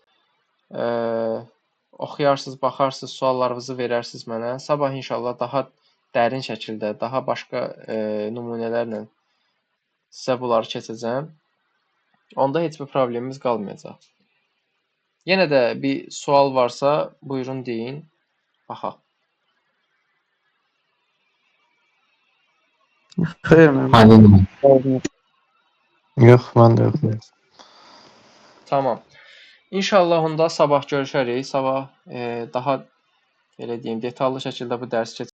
oxuyarsınız, baxarsınız, suallarınızı verərsiniz mənə. Sabah inşallah daha dərin şəkildə, daha başqa nümunələrlə sizə bunları keçəcəm. Onda heç bir problemimiz qalmayacaq. Yenə də bir sual varsa, buyurun deyin. Baxaq. Xeyr, mən. Aynen. Yox, mən də yox. Tamam. İnşallah onda sabah görüşərik. Sabah daha belə deyim, detallı şəkildə bu dərsi keçəcək.